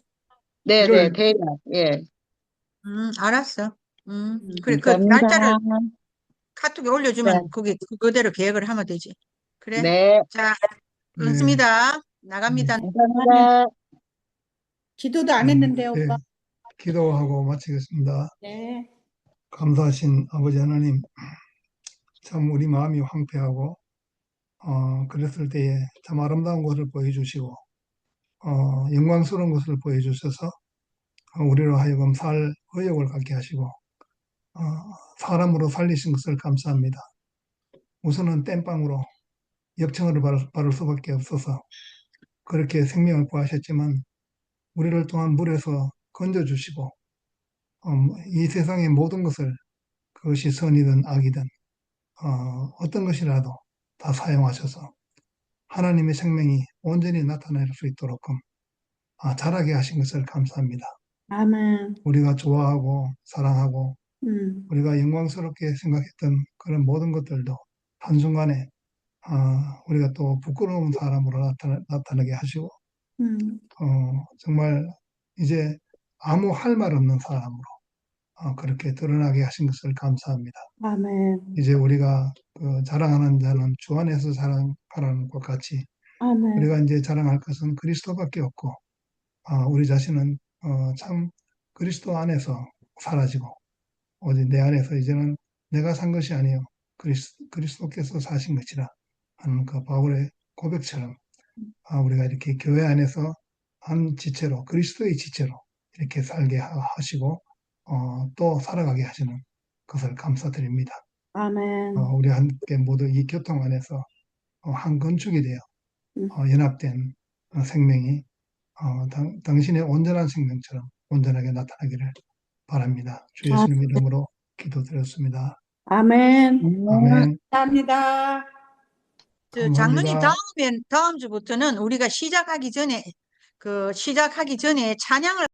네네, 1월 대략, 예. 알았어. 그래, 그 감사합니다. 날짜를 카톡에 네, 올려주면 거기 그대로 계획을 하면 되지. 그래? 네, 자, 네. 끊습니다. 네. 나갑니다. 감사합니다. 기도도 안 했는데, 네. 오빠. 기도하고 마치겠습니다. 네. 감사하신 아버지 하나님, 참 우리 마음이 황폐하고, 그랬을 때에 참 아름다운 것을 보여주시고, 영광스러운 것을 보여주셔서 우리로 하여금 살 의욕을 갖게 하시고, 사람으로 살리신 것을 감사합니다. 우선은 땜빵으로 역청을 바를 수밖에 없어서 그렇게 생명을 구하셨지만, 우리를 또한 물에서 건져주시고, 이 세상의 모든 것을 그것이 선이든 악이든 어떤 것이라도 다 사용하셔서 하나님의 생명이 온전히 나타낼 수 있도록끔 자라게 하신 것을 감사합니다. 아멘. 우리가 좋아하고 사랑하고 음, 우리가 영광스럽게 생각했던 그런 모든 것들도 한순간에 우리가 또 부끄러운 사람으로 나타나게 하시고 음, 정말 이제 아무 할 말 없는 사람으로 그렇게 드러나게 하신 것을 감사합니다. 아멘. 이제 우리가 그 자랑하는 자는 주 안에서 자랑하라는 것 같이 아멘. 우리가 이제 자랑할 것은 그리스도밖에 없고 우리 자신은 참 그리스도 안에서 사라지고 오직 내 안에서 이제는 내가 산 것이 아니요 그리스도께서 사신 것이라 하는 그 바울의 고백처럼 우리가 이렇게 교회 안에서 한 지체로 그리스도의 지체로 이렇게 살게 하시고 또 살아가게 하시는 것을 감사드립니다. 아멘. 우리 함께 모두 이 교통 안에서 한 건축이 되어 음, 연합된 생명이 당신의 온전한 생명처럼 온전하게 나타나기를 바랍니다. 주 아, 예수님 이름으로 기도드렸습니다. 아멘. 아멘. 감사합니다. 장로님, 감사합니다. 다음 주부터는 우리가 시작하기 전에 찬양을